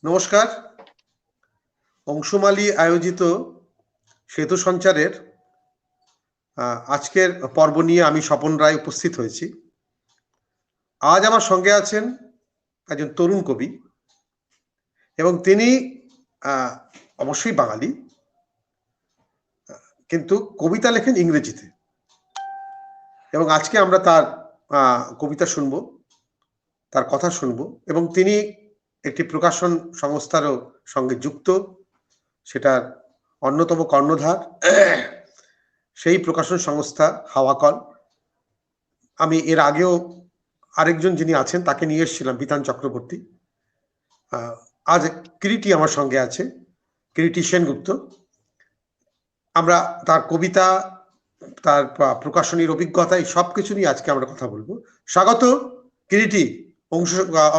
নমস্কার। অংশুমালী আয়োজিত সেতু সঞ্চারের আজকের পর্ব নিয়ে আমি স্বপন রায় উপস্থিত হয়েছি। আজ আমার সঙ্গে আছেন একজন তরুণ কবি এবং তিনি অবশ্যই বাঙালি, কিন্তু কবিতা লেখেন ইংরেজিতে, এবং আজকে আমরা তার কবিতা শুনব, তার কথা শুনব। এবং তিনি একটি প্রকাশন সংস্থারও সঙ্গে যুক্ত, সেটার অন্যতম কর্ণধার সেই প্রকাশন সংস্থা হাওয়াকল। আমি এর আগেও আরেকজন যিনি আছেন তাকে নিয়ে এসেছিলাম, বিতান চক্রবর্তী। আজ কিরিটি আমার সঙ্গে আছে, কিরিটি সেনগুপ্ত। আমরা তার কবিতা, তার প্রকাশনীর অভিজ্ঞতা, এই সব কিছু নিয়ে আজকে আমরা কথা বলবো। স্বাগত কিরিটি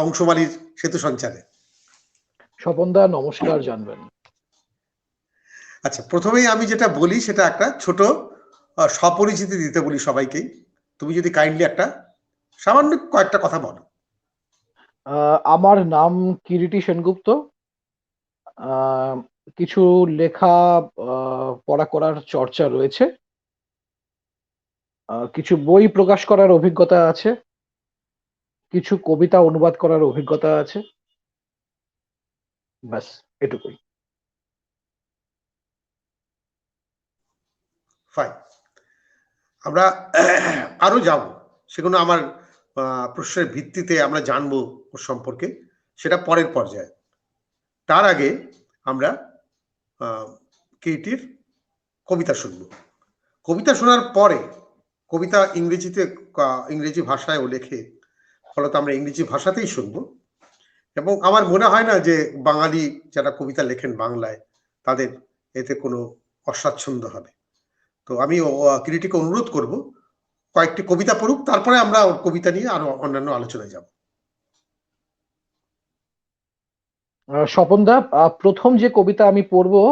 অংশুমালীর সেতু সঞ্চারে। স্বপনদা নমস্কার জানবেন। আচ্ছা, প্রথমেই আমি যেটা বলি সেটা একটা ছোট স্বপরিচিতি দিতে বলি সবাইকেই। তুমি যদি কাইন্ডলি একটা সামান্য কয়েকটা কথা বলো। আমার নাম কিরিটি সেনগুপ্ত। কিছু লেখা পড়া করার চর্চা রয়েছে, কিছু বই প্রকাশ করার অভিজ্ঞতা আছে, কিছু কবিতা অনুবাদ করার অভিজ্ঞতা আছে, ব্যাস এটুকুই। ফাইন, আমরা আরো যাব, সেগুলো আমার প্রশ্নের ভিত্তিতে আমরা জানবো ওর সম্পর্কে, সেটা পরের পর্যায়ে। তার আগে আমরা কেটির কবিতা শুনব। কবিতা শোনার পরে, কবিতা ইংরেজিতে, ইংরেজি ভাষায় ও লেখে, ফলত আমরা ইংরেজি ভাষাতেই শুনবো। এবং আমার মনে হয় না যে বাঙালি যারা কবিতা লেখেন বাংলায়, তাদের এতে কোনো অস্বাচ্ছন্দ্য হবে। তো আমি কিরিটিকে অনুরোধ করব কয়েকটি কবিতা পড়ুক, তারপরে আমরা ওর কবিতা নিয়ে আরো অন্যান্য আলোচনায় যাব। স্বপনদা, প্রথম যে কবিতা আমি পড়বো,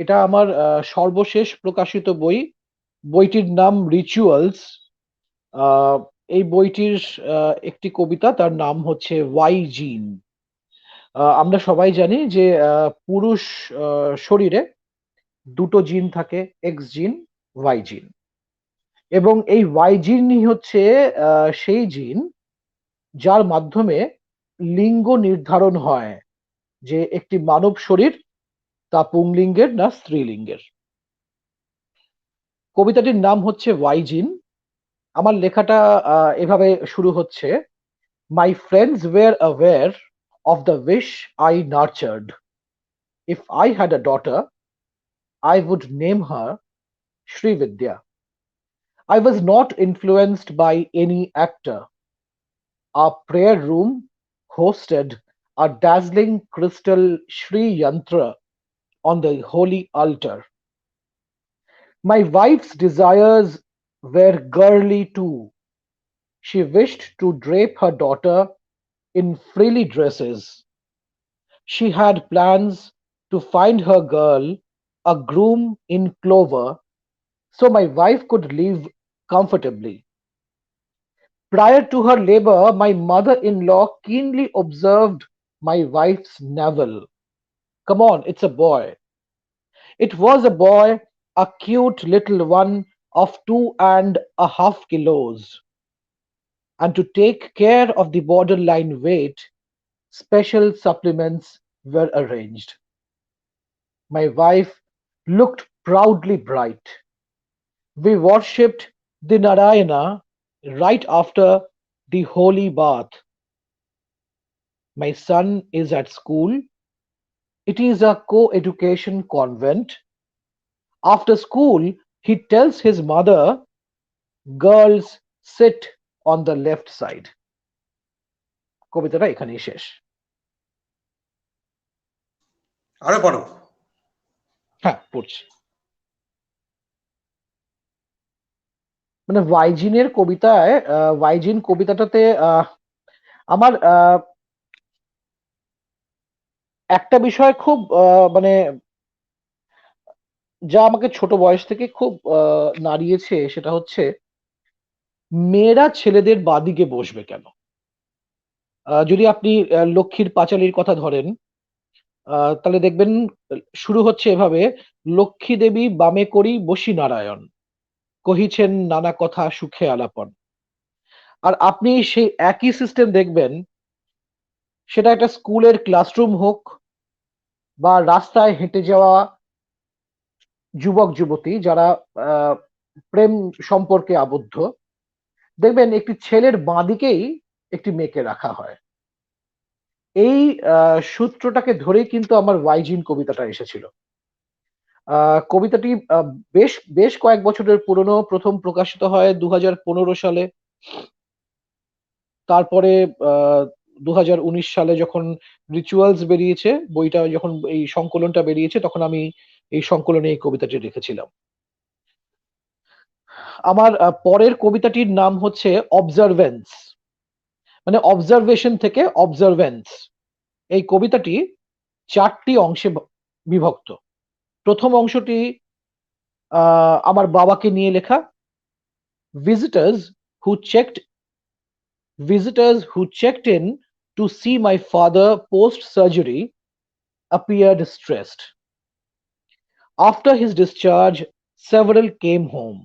এটা আমার সর্বশেষ প্রকাশিত বই। বইটির নাম রিচুয়ালস। এই বইটির একটি কবিতা, তার নাম হচ্ছে ওয়াই জিন। আমরা সবাই জানি যে পুরুষ শরীরে দুটো জিন থাকে, এক্স জিন, ওয়াই জিন। এবং এই ওয়াই জিনই হচ্ছে সেই জিন যার মাধ্যমে লিঙ্গ নির্ধারণ হয় যে একটি মানব শরীর তা পুংলিঙ্গের না স্ত্রীলিঙ্গের। কবিতাটির নাম হচ্ছে ওয়াই জিন। আমার লেখাটা এভাবে শুরু হচ্ছে: My friends were aware of the wish I nurtured. If I had a daughter, I would name her Sri Vidya. I was not influenced by any actor. Our prayer room hosted a dazzling crystal Sri Yantra on the holy altar. My wife's desires were girly too. She wished to drape her daughter in frilly dresses. She had plans to find her girl a groom in clover so my wife could live comfortably. Prior to her labor, my mother-in-law keenly observed my wife's navel. Come on, it's a boy. It was a boy, a cute little one of 2.5 kilos. And to take care of the borderline weight, special supplements were arranged. My wife looked proudly bright. We worshipped the Narayana right after the holy bath. My son is at school. It is a co-education convent. After school, he tells his mother, girls sit on the left side. কবিতাটা এখানেই শেষ। আরো পড়ো। হ্যাঁ, পড়ছি। মানে ওয়াইজিনের কবিতায়, ওয়াইজিন কবিতাটাতে আমার একটা বিষয় খুব মানে যা আমাকে ছোট বয়স থেকে খুব নাড়িয়েছে, সেটা হচ্ছে মেয়েরা ছেলেদের বাদিকে বসবে কেন। যদি আপনি লক্ষ্মীর পাঁচালীর কথা ধরেন, তাহলে দেখবেন শুরু হচ্ছে এভাবে: লক্ষ্মী দেবী বামে করি বসি নারায়ণ, কহিছেন নানা কথা সুখে আলাপন। আর আপনি সেই একই সিস্টেম দেখবেন, সেটা একটা স্কুলের ক্লাসরুম হোক বা রাস্তায় হেঁটে যাওয়া যুবক যুবতী যারা আহ, প্রেম সম্পর্কে আবদ্ধ, দেখবেন একটি ছেলের বাঁদিকেই একটি মেয়েকে রাখা হয়। এই সূত্রটাকে ধরেই কিন্তু আমার ওয়াইজিন কবিতাটা এসেছিল। কবিতাটি বেশ বেশ কয়েক বছরের পুরনো, প্রথম প্রকাশিত হয় 2015 সালে। তারপরে 2019 সালে যখন রিচুয়ালস বেরিয়েছে, বইটা যখন এই সংকলনটা বেরিয়েছে, তখন আমি এই সংকলনে এই কবিতাটি রেখেছিলাম। আমার পরের কবিতাটির নাম হচ্ছে অবজারভেন্স, মানে অবজারভেশন থেকে অবজারভেন্স। এই কবিতাটি 4টি অংশে বিভক্ত। প্রথম অংশটি আমার বাবাকে নিয়ে লেখা। visitors who checked visitors who checked in to see my father post surgery appeared stressed. After his discharge, several came home.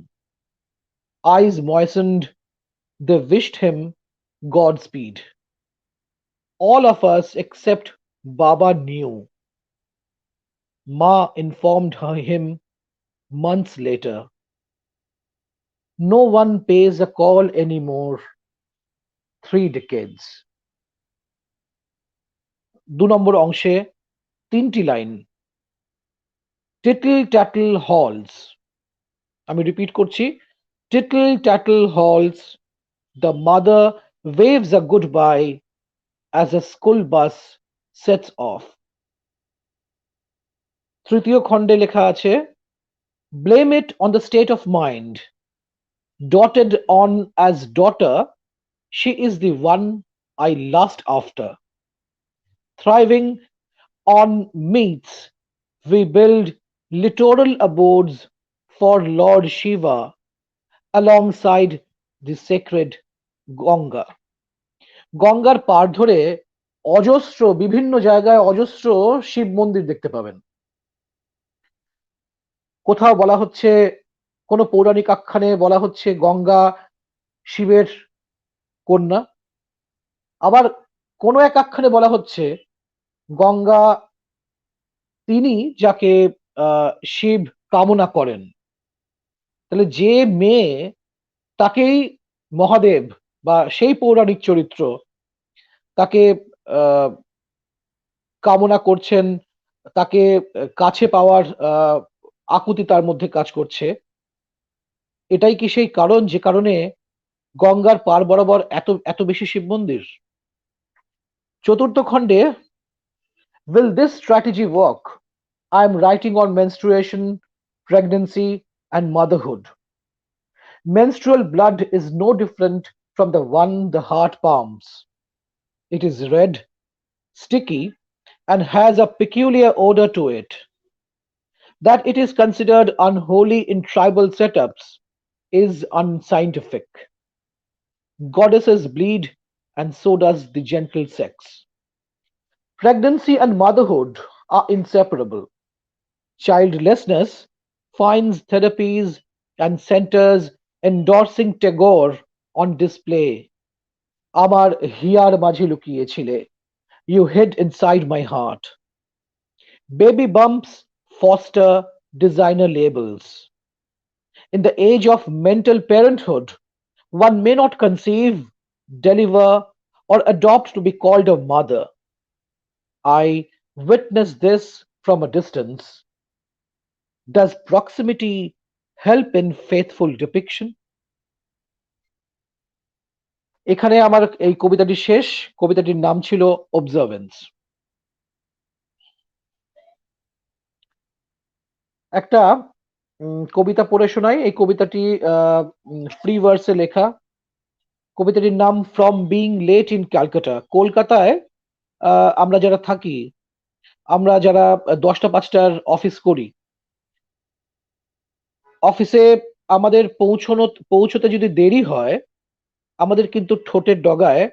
Eyes moistened, they wished him Godspeed. All of us except Baba knew. Ma informed him months later. No one pays a call anymore. 3 decades. 2 নম্বর অংশে 3টি line: টিটল ট্যাটল halls. আমি repeat করছি: টিটল ট্যাটল halls, the mother waves a goodbye as a school bus sets off. তৃতীয় খণ্ডে লেখা আছে: blame it on the state of mind. Dotted on as daughter, she is the one I lust after. Thriving on meats, we build littoral abodes for Lord Shiva alongside the sacred Ganga. গঙ্গার পাড় ধরে অজস্র, বিভিন্ন জায়গায় অজস্র শিব মন্দির দেখতে পাবেন। কোথাও বলা হচ্ছে, কোনো পৌরাণিক আখ্যানে বলা হচ্ছে গঙ্গা শিবের কন্যা। আবার কোনো এক আখ্যানে বলা হচ্ছে গঙ্গা তিনি যাকে শিব কামনা করেন। তাহলে যে মেয়ে, তাকেই মহাদেব বা সেই পৌরাণিক চরিত্র তাকে আহ, কামনা করছেন, তাকে কাছে পাওয়ার আকুতি তার মধ্যে কাজ করছে। এটাই কি সেই কারণ যে কারণে গঙ্গার পার বরাবর এত এত বেশি শিব মন্দির? চতুর্থ খণ্ডে will this strategy work? I am writing on menstruation, pregnancy and motherhood. Menstrual blood is no different from the one the heart pumps. It is red, sticky, and has a peculiar odor to it. That it is considered unholy in tribal setups is unscientific. Goddesses bleed, and so does the gentle sex. Pregnancy and motherhood are inseparable. Childlessness finds therapies and centers endorsing Tagore on display. Amar hiyar majhe lukiye chile, you hid inside my heart. Baby bumps foster designer labels. In the age of mental parenthood, one may not conceive, deliver, or adopt to be called a mother. I witness this from a distance. Does proximity help in faithful depiction? এখানে আমার এই কবিতাটি শেষ। কবিতাটির নাম ছিল observance. একটা কবিতা পড়ে শোনাই। এই কবিতাটি ফ্রি ভার্সে লেখা। কবিতাটির নাম from being late in Calcutta. কলকাতায় আমরা যারা থাকি, আমরা যারা 10টা 5টার অফিস করি, অফিসে আমাদের পৌঁছতে যদি দেরি হয়, আমাদের কিন্তু ঠোঁটের ডগায়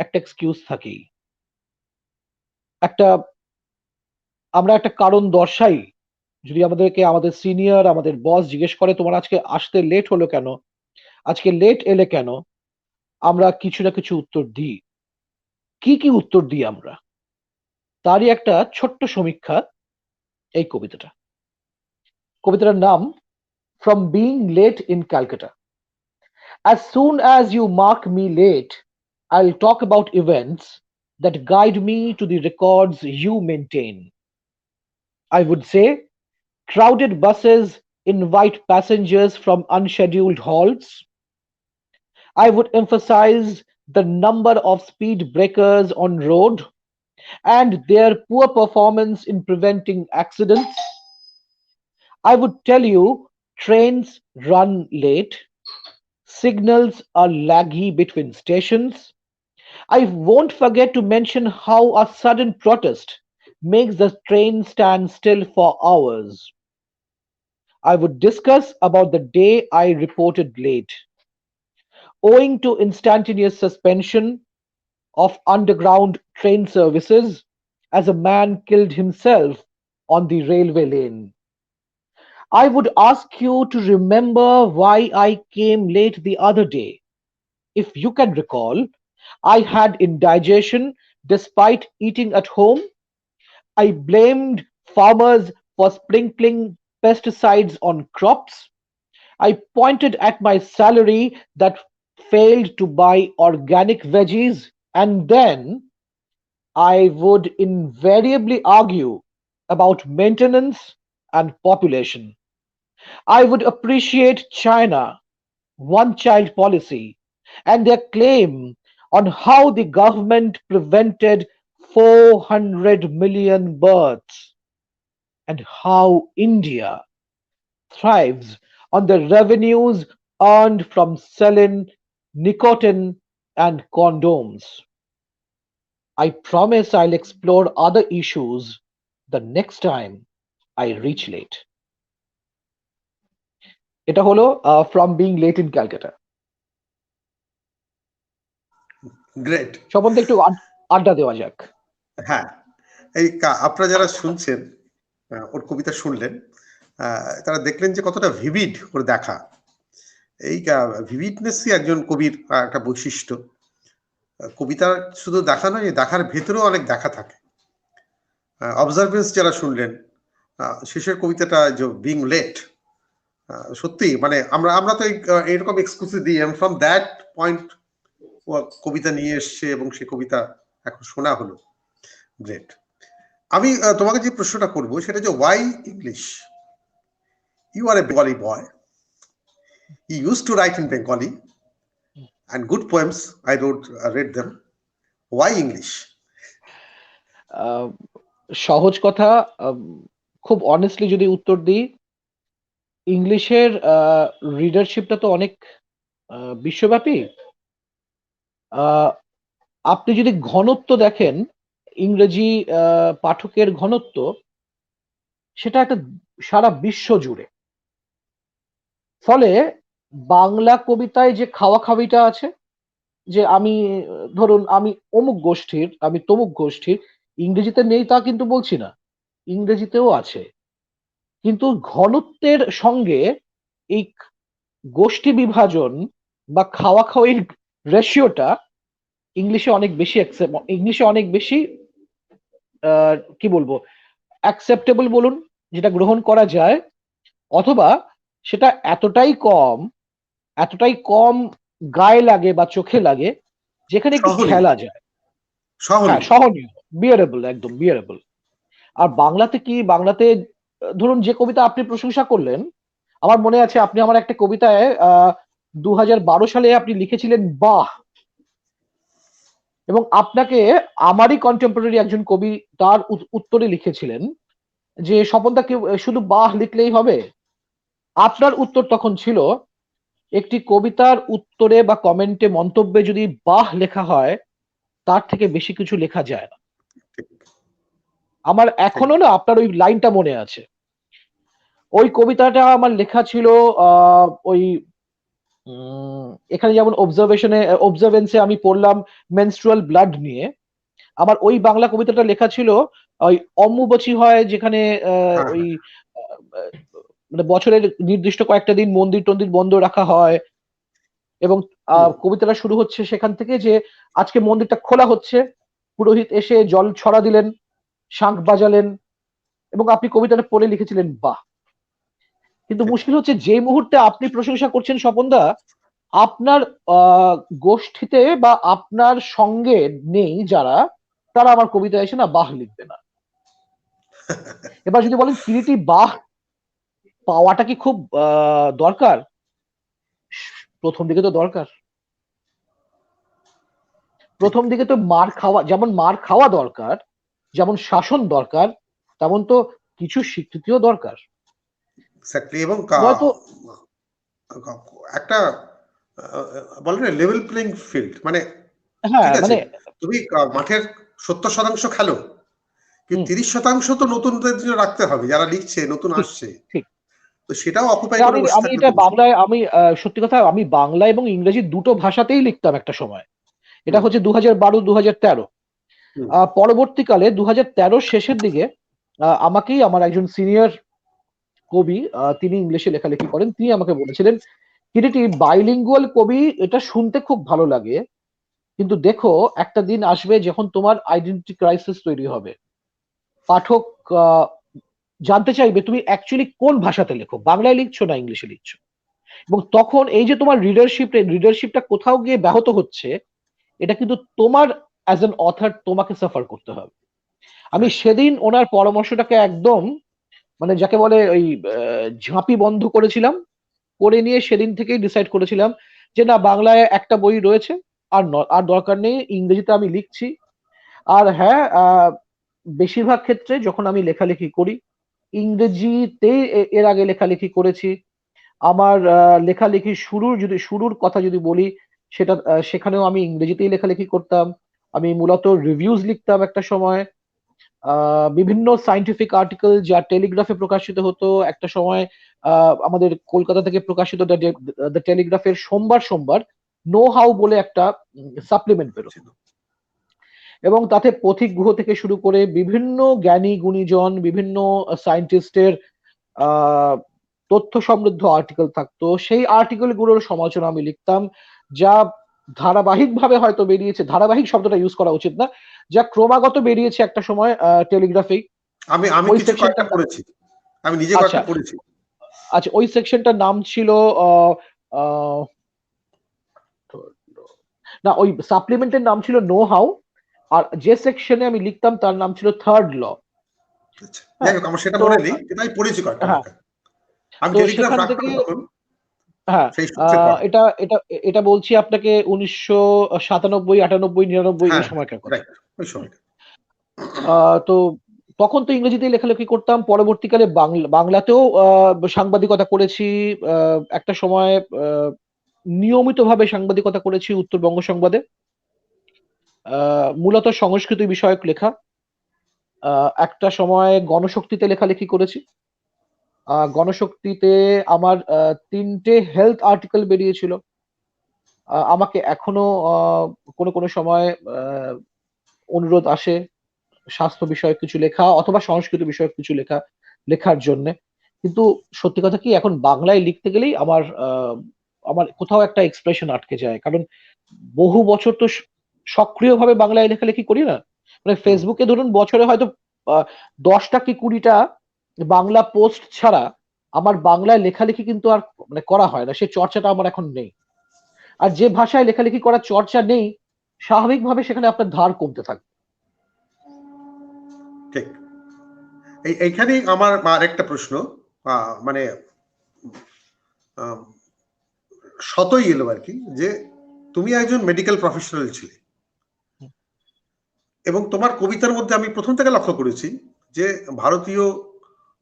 একটা এক্সকিউজ থাকেই, একটা আমরা একটা কারণ দর্শাই। যদি আমাদেরকে আমাদের সিনিয়র, আমাদের বস জিজ্ঞেস করে তোমার আজকে আসতে লেট হলো কেন, আজকে লেট এলে কেন, আমরা কিছু না কিছু উত্তর দিই। কি কি উত্তর দিই আমরা, তারই একটা ছোট্ট সমীক্ষা এই কবিতাটা। কবিতাটার নাম from being late in Calcutta. As soon as you mark me late, I'll talk about events that guide me to the records you maintain. I would say crowded buses invite passengers from unscheduled halts. I would emphasize the number of speed breakers on road and their poor performance in preventing accidents. I would tell you trains run late, signals are laggy between stations. I won't forget to mention how a sudden protest makes the train stand still for hours. I would discuss about the day I reported late. Owing to instantaneous suspension of underground train services, as a man killed himself on the railway lane. I would ask you to remember why I came late the other day. If you can recall, I had indigestion despite eating at home. I blamed farmers for sprinkling pesticides on crops. I pointed at my salary that failed to buy organic veggies, and then I would invariably argue about maintenance and population. I would appreciate China one child policy and their claim on how the government prevented 400 million births, and how India thrives on the revenues earned from selling nicotine and condoms. I promise I'll explore other issues the next time I reach late. এটা হলো from being late in Calcutta. Great. সম্বন্ধে একটু আড্ডা দেওয়া যাক। হ্যাঁ, এই আপনারা যারা শুনছেন, ওর কবিতা শুনলেন, তারা দেখলেন যে কতটা ভিভিড ওর দেখা। এই ভিভিডনেসই একজন কবির একটা বৈশিষ্ট্য। কবিতা শুধু দেখা নয়, দেখার ভেতরেও অনেক দেখা থাকে। অবজারভেন্স যারা শুনলেন, শেষের কবিতাটা যে বিং লেট, সত্যি মানে আমরা তো এরকম এক্সক্লুসিভ দিই, এন্ড ফ্রম দ্যাট পয়েন্ট কবিতা নিয়ে এসছে এবং সে কবিতা এখন শোনা হলো। গ্রেট। আমি তোমাকে যে প্রশ্নটা করবো সেটা যে why English? You are a Bengali boy, you use to write in Bengali and good poems I wrote, read them. Why English? সহজ কথা, খুব অনেস্টলি যদি উত্তর দিই, ইংলিশের রিডারশিপটা তো অনেক বিশ্বব্যাপী। আপনি যদি ঘনত্ব দেখেন, ইংরেজি পাঠকের ঘনত্ব, সেটা একটা সারা বিশ্ব জুড়ে। ফলে বাংলা কবিতায় যে খাওয়াখাওয়িটা আছে, যে আমি ধরুন আমি অমুক গোষ্ঠীর, আমি তমুক গোষ্ঠীর, ইংরেজিতে নেই তা কিন্তু বলছি না, ইংরেজিতেও আছে। কিন্তু ঘনত্বের সঙ্গে এই গোষ্ঠী বিভাজন বা খাওয়াখাওয়ির রেশিওটা ইংলিশে অনেক বেশি ইংলিশে অনেক বেশি কি বলবো, অ্যাকসেপ্টেবল বলুন, যেটা গ্রহণ করা যায়, অথবা সেটা এতটাই কম গায়ে লাগে বা চোখে লাগে, যেখানে একটু খেলা যায়। হ্যাঁ, সহনীয়, বিয়ারেবল, একদম বিয়ারেবল। আর বাংলাতে কি, বাংলাতে ধরুন যে কবিতা আপনি প্রশংসা করলেন, আমার মনে আছে আপনি আমার একটা কবিতায় 2012 সালে আপনি লিখেছিলেন বাহ, এবং আপনাকে আমারই কন্টেম্পোরারি একজন কবি তার উত্তরে লিখেছিলেন যে স্বপনদা কেউ শুধু বাহ লিখলেই হবে। আপনার উত্তর তখন ছিল, একটি কবিতার উত্তরে বা কমেন্টে, মন্তব্যে যদি বাহ লেখা হয়, তার থেকে বেশি কিছু লেখা যায় না। আমার এখনো না আপনার ওই লাইনটা মনে আছে। ওই কবিতাটা আমার লেখা ছিল ওই এখানে যেমন অবজারভেন্সে আমি পড়লাম মেনস্ট্রুয়াল ব্লাড নিয়ে। আমার ওই বাংলা কবিতাটা লেখা ছিল ওই অম্বুবাচী হয় যেখানে হ্যাঁ ওই হ্যাঁ মানে বছরের নির্দিষ্ট কয়েকটা দিন মন্দির টন্দির বন্ধ রাখা হয়, এবং হুম, কবিতাটা শুরু হচ্ছে সেখান থেকে যে আজকে মন্দিরটা খোলা হচ্ছে, পুরোহিত এসে জল ছড়া দিলেন, শাঁখ বাজালেন, এবং আপনি কবিতাটা পড়ে লিখেছিলেন বাহ। কিন্তু ঠিক। মুশকিল হচ্ছে যে মুহূর্তে আপনি প্রশংসা করছেন স্বপনদা, আপনার গোষ্ঠীতে বা আপনার সঙ্গে নেই যারা, তারা আমার কবিতা এসে না বাহ লিখবে না। এবার যদি বলেন কিরিটি বাহ পাওয়াটা কি খুব দরকার? প্রথম দিকে তো দরকার। ঠিক প্রথম দিকে তো মার খাওয়া, যেমন মার খাওয়া দরকার, যেমন শাসন দরকার, তেমন তো কিছু স্বীকৃতিও দরকার। এক্স্যাক্টলি। এবং নয়তো একটা বলে না লেভেল প্লেইং ফিল্ড, মানে হ্যাঁ ঠিক আছে, মানে তুমি মাঠের 70% খেলো, কিন্তু হুম, 30% তো নতুনদের জন্য রাখতে হবে যারা লিখছে, নতুন ঠিক আসছে। ঠিক। তো সেটাও অকুপাই এটা করে আমি বসে আমি থাকলে এটা তো মুশকিল। বাংলায়, আমি সত্যি কথা আমি বাংলা এবং ইংরেজি দুটো ভাষাতেই লিখতাম একটা সময়। এটা হুম হচ্ছে 2012-2013। হুম পরবর্তীকালে 2013 শেষের দিকে আমাকেই আমার একজন সিনিয়র কবি, তিনি ইংলিশে লেখালেখি করেন, তিনি আমাকে বলেছিলেন, কিরিটি বাইলিঙ্গুয়াল কবি এটা শুনতে খুব ভালো লাগে, কিন্তু দেখো একটা দিন আসবে যখন তোমার আইডেন্টিটি ক্রাইসিস তৈরি হবে। পাঠক আহ, জানতে চাইবে তুমি অ্যাকচুয়ালি কোন ভাষাতে লেখো, বাংলায় লিখছো না ইংলিশে লিখছো। এবং তখন এই যে তোমার রিডারশিপটা কোথাও গিয়ে ব্যাহত হচ্ছে, এটা কিন্তু তোমার অ্যাজ এন অথার তোমাকে সাফার করতে হবে। আমি রাইট। সেদিন ওনার পরামর্শটাকে একদম মানে যাকে বলে ওই ঝাঁপি বন্ধ করেছিলাম, করে নিয়ে সেদিন থেকেই ডিসাইড করেছিলাম যে না, বাংলায় একটা বই রয়েছে, আর দরকার নেই, ইংরেজিতে আমি লিখছি। আর হ্যাঁ, বেশিরভাগ ক্ষেত্রে যখন আমি লেখালেখি করি ইংরেজিতে, এর আগে লেখালেখি করেছি। আমার লেখালেখি শুরুর কথা যদি বলি, সেখানেও আমি ইংরেজিতেই লেখালেখি করতাম। আমি মূলত রিভিউজ লিখতাম একটা সময়, বিভিন্ন সায়েন্টিফিক আর্টিকেল যা টেলিগ্রাফে প্রকাশিত হতো একটা সময়। আমাদের কলকাতা থেকে প্রকাশিত দ্য টেলিগ্রাফের সোমবার সোমবার নো হাউ বলে একটা সাপ্লিমেন্ট বেরোতো, এবং তাতে পথিক গুহ থেকে শুরু করে বিভিন্ন জ্ঞানী গুণীজন, বিভিন্ন সায়েন্টিস্টের আহ তথ্য সমৃদ্ধ আর্টিকেল থাকতো। সেই আর্টিকেল গুলোর সমালোচনা আমি লিখতাম, যা ধারাবাহিকভাবে হয়তো বেরিয়েছে, ধারাবাহিক শব্দটা ইউজ করা উচিত না, যা ক্রমাগত বেরিয়েছে একটা সময় টেলিগ্রাফেই। আমি আমি ওই কিছু সেকশনটা, কয়েকটা পড়েছি, আমি নিজে আচ্ছা কয়েকটা পড়েছি। আচ্ছা, ওই সেকশনটার নাম ছিল আহ, আহ, না, ওই সাপ্লিমেন্টের নাম ছিল নো হাউ, আর যে সেকশনে আমি লিখতাম তার নাম ছিল থার্ড ল। আচ্ছা, যাই হ্যাঁ, হোক আমার সেটা তো মনে নেই, কিন্তু আমি পড়েছি কয়েকটা হ্যাঁ, লেখা। আমি তো টেলিগ্রাফ সেখান থেকে রাখতাম তখন, হ্যাঁ, সেই সূত্রে পড়া। এটা এটা এটা বলছি আপনাকে 1997, 98, 99 ওই হ্যাঁ সময়কার কথা। রাইট, ওই সময়টা। তো তখন তো ইংরেজিতেই লেখালেখি করতাম, পরবর্তীকালে বাংলাতেও সাংবাদিকতা করেছি। একটা সময় নিয়মিতভাবে সাংবাদিকতা করেছি উত্তরবঙ্গ সংবাদে, মূলত সংস্কৃতি বিষয়ক লেখা। একটা সময় গণশক্তিতে লেখালেখি করেছি। গণশক্তিতে আমার 3টে হেলথ আর্টিকেল বেরিয়েছিল। আমাকে এখনো কোনো কোনো সময় আহ, অনুরোধ আসে স্বাস্থ্য বিষয়ক কিছু লেখা অথবা সংস্কৃতি বিষয়ক কিছু লেখার জন্য। কিন্তু সত্যি কথা কি, এখন বাংলায় লিখতে গেলেই আমার কোথাও একটা এক্সপ্রেশন আটকে যায়, কারণ বহু বছর তো সক্রিয়ভাবে বাংলায় লেখালেখি করি না। মানে হুম, ফেসবুকে ধরুন বছরে হয়তো 10টা কি 20টা বাংলা পোস্ট ছাড়া আমার বাংলায় লেখালেখি কিন্তু আর মানে করা হয় না, সেই চর্চাটা আমার এখন নেই। আর যে ভাষায় লেখালেখি করার চর্চা নেই, স্বাভাবিকভাবে সেখানে আপনার ধার কমতে থাকবে। ঠিক। এইখানেই আমার আরেকটা প্রশ্ন, মানে আহ, সতই এলো আর কি, যে তুমি একজন মেডিকেল প্রফেশনাল ছিলে, এবং তোমার কবিতার মধ্যে আমি প্রথম থেকে লক্ষ্য করেছি যে ভারতীয়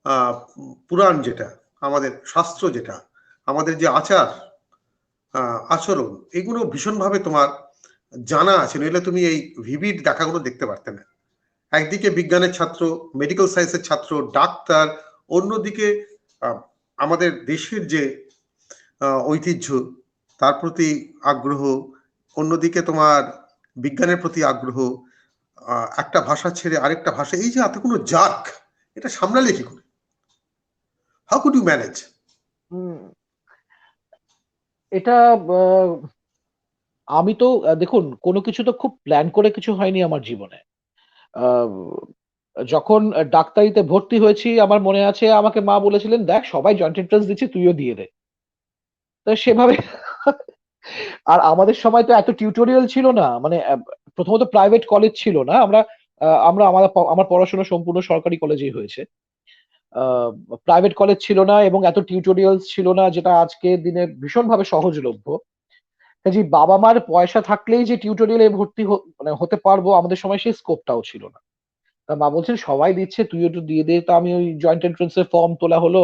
আহ, পুরাণ যেটা, আমাদের শাস্ত্র যেটা, আমাদের যে আচার আচরণ, এগুলো ভীষণভাবে তোমার জানা আছে, নইলে তুমি এই ভিভিড দেখাগুলো দেখতে পারতে না। একদিকে বিজ্ঞানের ছাত্র, মেডিকেল সায়েন্সের ছাত্র, ডাক্তার, অন্যদিকে আহ, আমাদের দেশের যে ঐতিহ্য, তার প্রতি আগ্রহ, অন্যদিকে তোমার বিজ্ঞানের প্রতি আগ্রহ, একটা ভাষা ছেড়ে আরেকটা ভাষা, এই যে এতগুলো জার্ক, এটা সামলালে কি করে? How could you manage? Um, এটা আহ, আমি তো দেখুন, কোনো কিছু তো খুব প্ল্যান করে কিছু হয়নি আমার জীবনে। আহ, যখন ডাক্তারিতে ভর্তি হয়েছি, আমার মনে আছে আমাকে মা বলেছিলেন, দেখ সবাই জয়েন্ট এন্ট্রান্স দিচ্ছে, তুইও দিয়ে দে। তো সেভাবে আর আমাদের সময় তো এত টিউটোরিয়াল ছিল না, মানে প্রথমত প্রাইভেট কলেজ ছিল না। আমরা আমার আমার পড়াশোনা সম্পূর্ণ সরকারি কলেজেই হয়েছে। প্রাইভেট কলেজ ছিল না এবং এত টিউটোরিয়ালস ছিল না, যেটা আজকের দিনে ভীষণভাবে সহজলভ্য। কাজে বাবা মার পয়সা থাকলেই যে টিউটোরিয়ালে ভর্তি মানে হতে পারবো, আমাদের সময় সেই স্কোপটাও ছিল না। তা মা বলছেন সবাই দিচ্ছে, তুই একটু দিয়ে দে। তো আমি ওই জয়েন্ট এন্ট্রান্স এর ফর্ম তোলা হলো।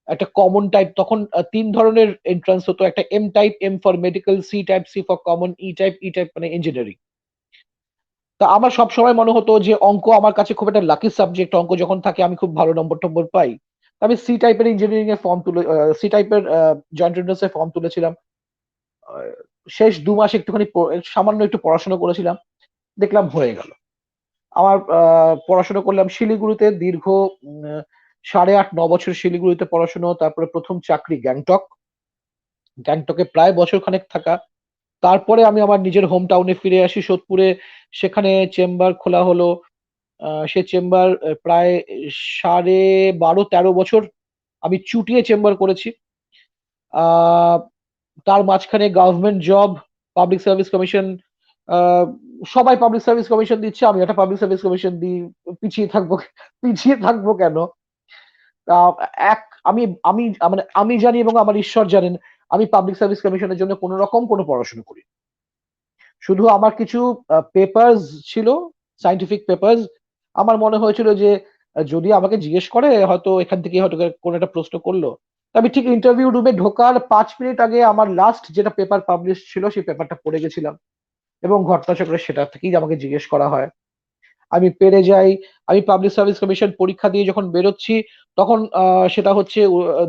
একটা কমন টাইপ, তখন 3 ধরনের এন্ট্রান্স হতো, একটা M type, M for medical, C type, C for common, E type মানে ইঞ্জিনিয়ারিং। তা আমার সব সময় মনে হতো যে অঙ্ক আমার কাছে খুব একটা লাকি সাবজেক্ট, অঙ্ক যখন থাকে আমি খুব ভালো নম্বর টম্বর পাই। তা আমি সি টাইপের ইঞ্জিনিয়ারিং এর ফর্ম তুলে, সি টাইপের জয়েন্ট এন্ট্রান্স এর ফর্ম তুলেছিলাম। আহ, শেষ 2 মাস একটুখানি সামান্য একটু পড়াশোনা করেছিলাম, দেখলাম হয়ে গেল। আমার পড়াশোনা করলাম শিলিগুড়িতে দীর্ঘ 8.5-9 বছর শিলিগুড়িতে পড়াশোনা, তারপরে প্রথম চাকরি গ্যাংটক, গ্যাংটকে প্রায় বছর খানেক থাকা। তারপরে আমি আমার নিজের হোম টাউনে ফিরে আসি সোদপুরে, সেখানে চেম্বার খোলা হলো। সে চেম্বার প্রায় 12.5-13 বছর আমি চুটিয়ে চেম্বার করেছি। আহ, তার মাঝখানে government job, public service commission, সবাই পাবলিক সার্ভিস কমিশন দিচ্ছে, আমি একটা পাবলিক সার্ভিস কমিশন দিই। পিছিয়ে থাকবো, পিছিয়ে থাকবো কেন? তা এক আমি আমি মানে আমি জানি এবং আমার ঈশ্বর জানেন, আমি পাবলিক সার্ভিস কমিশনের জন্য কোনো রকম কোনো পড়াশোনা করি। শুধু আমার কিছু পেপার্স ছিল, সাইন্টিফিক পেপার্স। আমার মনে হয়েছিল যে যদি আমাকে জিজ্ঞেস করে, হয়তো এখান থেকে হয়তো কোনো একটা প্রশ্ন করলো। তা আমি ঠিক ইন্টারভিউ রুমে ঢোকার 5 মিনিট আগে আমার লাস্ট যেটা পেপার পাবলিশ ছিল সেই পেপারটা পড়ে গেছিলাম, এবং ঘটনাচক্রে সেটা থেকেই আমাকে জিজ্ঞেস করা হয়। আমি পেরে যাই। আমি পাবলিক সার্ভিস কমিশন পরীক্ষা দিয়ে যখন বেরোচ্ছি, তখন সেটা হচ্ছে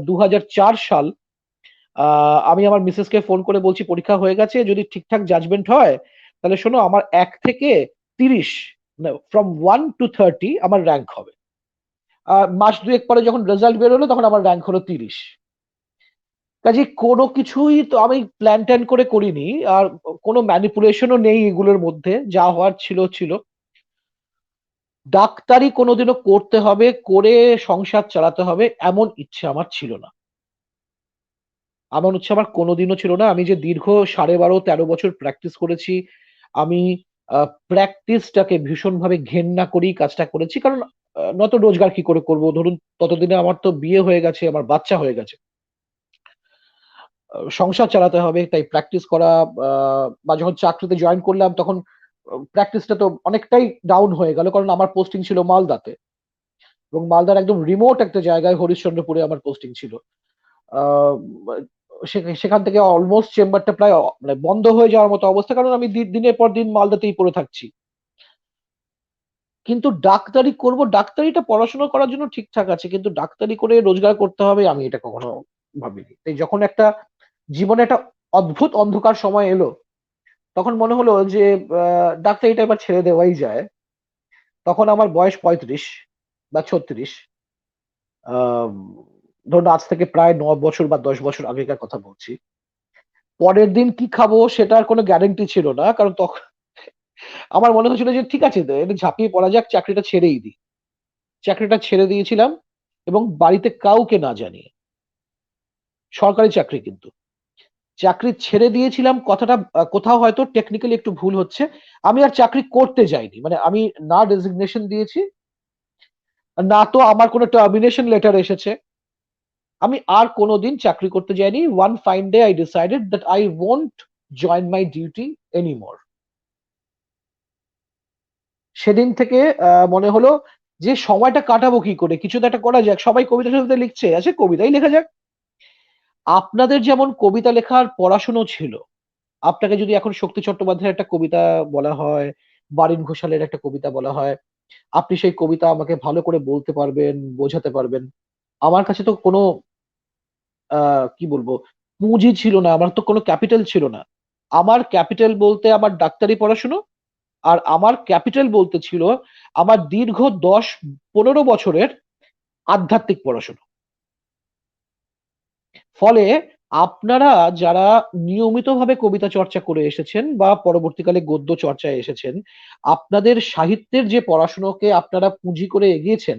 2004 সাল। আমি আমার মিসেসকে ফোন করে বলছি পরীক্ষা হয়ে গেছে, যদি ঠিকঠাক জাজমেন্ট হয় তাহলে শোনো, আমার 1 থেকে 30, ফ্রম 1 to 30 আমার র্যাঙ্ক হবে। মাস দুয়েক পরে যখন রেজাল্ট বেরোলো, তখন আমার র্যাঙ্ক হলো 30। কাজে কোনো কিছুই তো আমি প্ল্যান ট্যান করে করিনি, আর কোনো ম্যানিপুলেশনও নেই এগুলোর মধ্যে, যা হওয়ার ছিল ছিল। ডাক্তারি কোনোদিনও করতে হবে, করে সংসার চালাতে হবে, এমন ইচ্ছে আমার ছিল না। এমন ইচ্ছে আমার কোনোদিনও ছিল না। আমি যে দীর্ঘ 12.5-13 বছর প্র্যাকটিস করেছি, আমি প্র্যাকটিসটাকে ভীষণভাবে ঘেন্না করেই কাজটা করেছি। কারণ নয়তো রোজগার কি করে করব? ধরুন ততদিনে আমার তো বিয়ে হয়ে গেছে, আমার বাচ্চা হয়ে গেছে। সংসার চালাতে হবে, তাই প্র্যাকটিস করা। বা যখন চাকরিতে জয়েন করলাম, তখন প্র্যাকটিসটা তো অনেকটাই ডাউন হয়ে গেল, কারণ আমার পোস্টিং ছিল মালদাতে, এবং মালদার একদম রিমোট একটা জায়গায় হরিশ্চন্দ্রপুরে আমার পোস্টিং ছিল। আহ, সেখান থেকে অলমোস্ট চেম্বারটা প্রায় মানে বন্ধ হয়ে যাওয়ার মতো অবস্থা, কারণ আমি দিনের পর দিন মালদাতেই পড়ে থাকছি। কিন্তু ডাক্তারি করব, ডাক্তারিটা পড়াশোনা করার জন্য ঠিকঠাক আছে, কিন্তু ডাক্তারি করে রোজগার করতে হবে আমি এটা কখনো ভাবিনি। তাই যখন একটা জীবনে একটা অদ্ভুত অন্ধকার সময় এলো, তখন মনে হলো যে ডাক্তারিটা এবার ছেড়ে দেওয়াই যায়। তখন আমার বয়স 35 বা 36। আহ ধরুন আজ থেকে প্রায় 9 বছর বা 10 বছর আগেকার কথা বলছি। পরের দিন কি খাবো সেটার কোনো গ্যারান্টি ছিল না, কারণ তখন আমার মনে হয়েছিল যে ঠিক আছে, এটা ঝাঁপিয়ে পড়া যাক, চাকরিটা ছেড়েই দিই। চাকরিটা ছেড়ে দিয়েছিলাম, এবং বাড়িতে কাউকে না জানিয়ে। সরকারি চাকরি কিন্তু। চাকরি ছেড়ে দিয়েছিলাম কথাটা কোথাও হয়তো টেকনিক্যালি একটু ভুল হচ্ছে। আমি আর চাকরি করতে যাইনি, মানে আমি না রেজিগনেশন দিয়েছি, না তো আমার কোনো টার্মিনেশন লেটার এসেছে। আমি আর কোনোদিন চাকরি করতে যাইনি। One fine day I decided that I won't join my duty anymore. সেদিন থেকে মনে হলো যে সময়টা কাটাবো কি করে, কিছু তো একটা করা যাক। সবাই কবিতা টবিতা লিখছে, আছে কবিতাই লেখা যাক। আপনাদের যেমন কবিতা লেখার পড়াশুনো ছিল, আপনাকে যদি এখন শক্তি চট্টোপাধ্যায়ের একটা কবিতা বলা হয়, বারিন ঘোষালের একটা কবিতা বলা হয়, আপনি সেই কবিতা আমাকে ভালো করে বলতে পারবেন, বোঝাতে পারবেন। আমার কাছে তো কোনো কি বলবো, পুঁজি ছিল না, আমার তো কোনো ক্যাপিটাল ছিল না। আমার ক্যাপিটাল বলতে আমার ডাক্তারি পড়াশুনো, আর আমার ক্যাপিটাল বলতে ছিল আমার দীর্ঘ 10-15 বছরের আধ্যাত্মিক পড়াশোনা। ফলে আপনারা যারা নিয়মিতভাবে কবিতা চর্চা করে এসেছেন বা পরবর্তীকালে গদ্য চর্চায় এসেছেন, আপনাদের সাহিত্যের যে পড়াশোনাকে আপনারা পুঁজি করে এগিয়েছেন,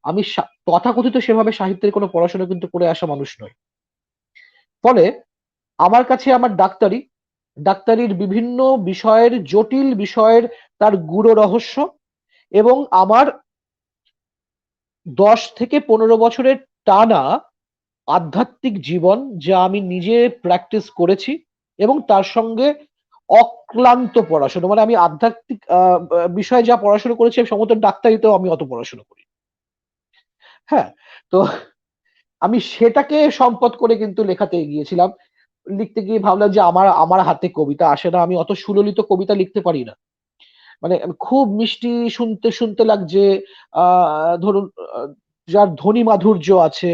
আমি তথাকথিত সেভাবে সাহিত্যের কোনো পড়াশোনা কিন্তু করে আসা মানুষ নই। ফলে আমার কাছে আমার ডাক্তারির বিভিন্ন বিষয়ের, জটিল বিষয়ের তার গূঢ় রহস্য, এবং আমার 10 থেকে 15 বছরের টানা আধ্যাত্মিক জীবন, যা আমি নিজে প্র্যাকটিস করেছি, এবং তার সঙ্গে অক্লান্ত পড়াশোনা, মানে আমি আধ্যাত্মিক বিষয়ে যা পড়াশোনা করেছি সমস্ত ডাক্তারিতেও আমি অত পড়াশোনা করি। হ্যাঁ, তো আমি সেটাকে সম্পদ করে কিন্তু লেখাতে এগিয়েছিলাম। লিখতে গিয়ে ভাবলাম যে আমার আমার হাতে কবিতা আসে না, আমি অত সুললিত কবিতা লিখতে পারি না। মানে আমি খুব মিষ্টি শুনতে শুনতে লাগছে, ধরুন যার ধ্বনি মাধুর্য আছে,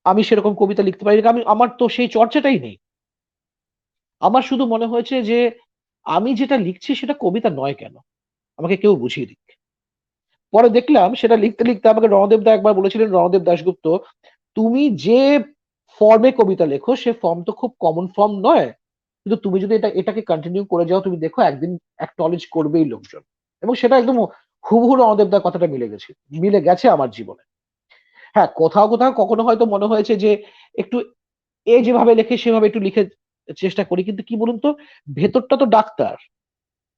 আমি সেরকম কবিতা লিখতে পারি না। আমার তো সেই চর্চাটাই নেই। আমার শুধু মনে হয়েছে যে আমি যেটা লিখছি সেটা কবিতা নয় কেন, আমাকে কেউ বুঝিয়ে দিক। পরে দেখলাম সেটা লিখতে লিখতে আমাকে রণদেব দা একবার বলেছিলেন, রণদেব দাশগুপ্ত, তুমি যে ফর্মে কবিতা লেখো সে ফর্ম তো খুব কমন ফর্ম নয়, কিন্তু তুমি যদি এটাকে কন্টিনিউ করে যাও, তুমি দেখো একদিন অ্যাকনলেজ করবেই লোকজন। এবং সেটা একদম হুবহু রণদেব দার কথাটা মিলে গেছে আমার জীবনে। হ্যাঁ, কোথাও কোথাও কখনো হয়তো মনে হয়েছে যে একটু এ যেভাবে লেখে সেভাবে একটু লিখে চেষ্টা করি, কিন্তু কি বলুন তো, ভেতরটা তো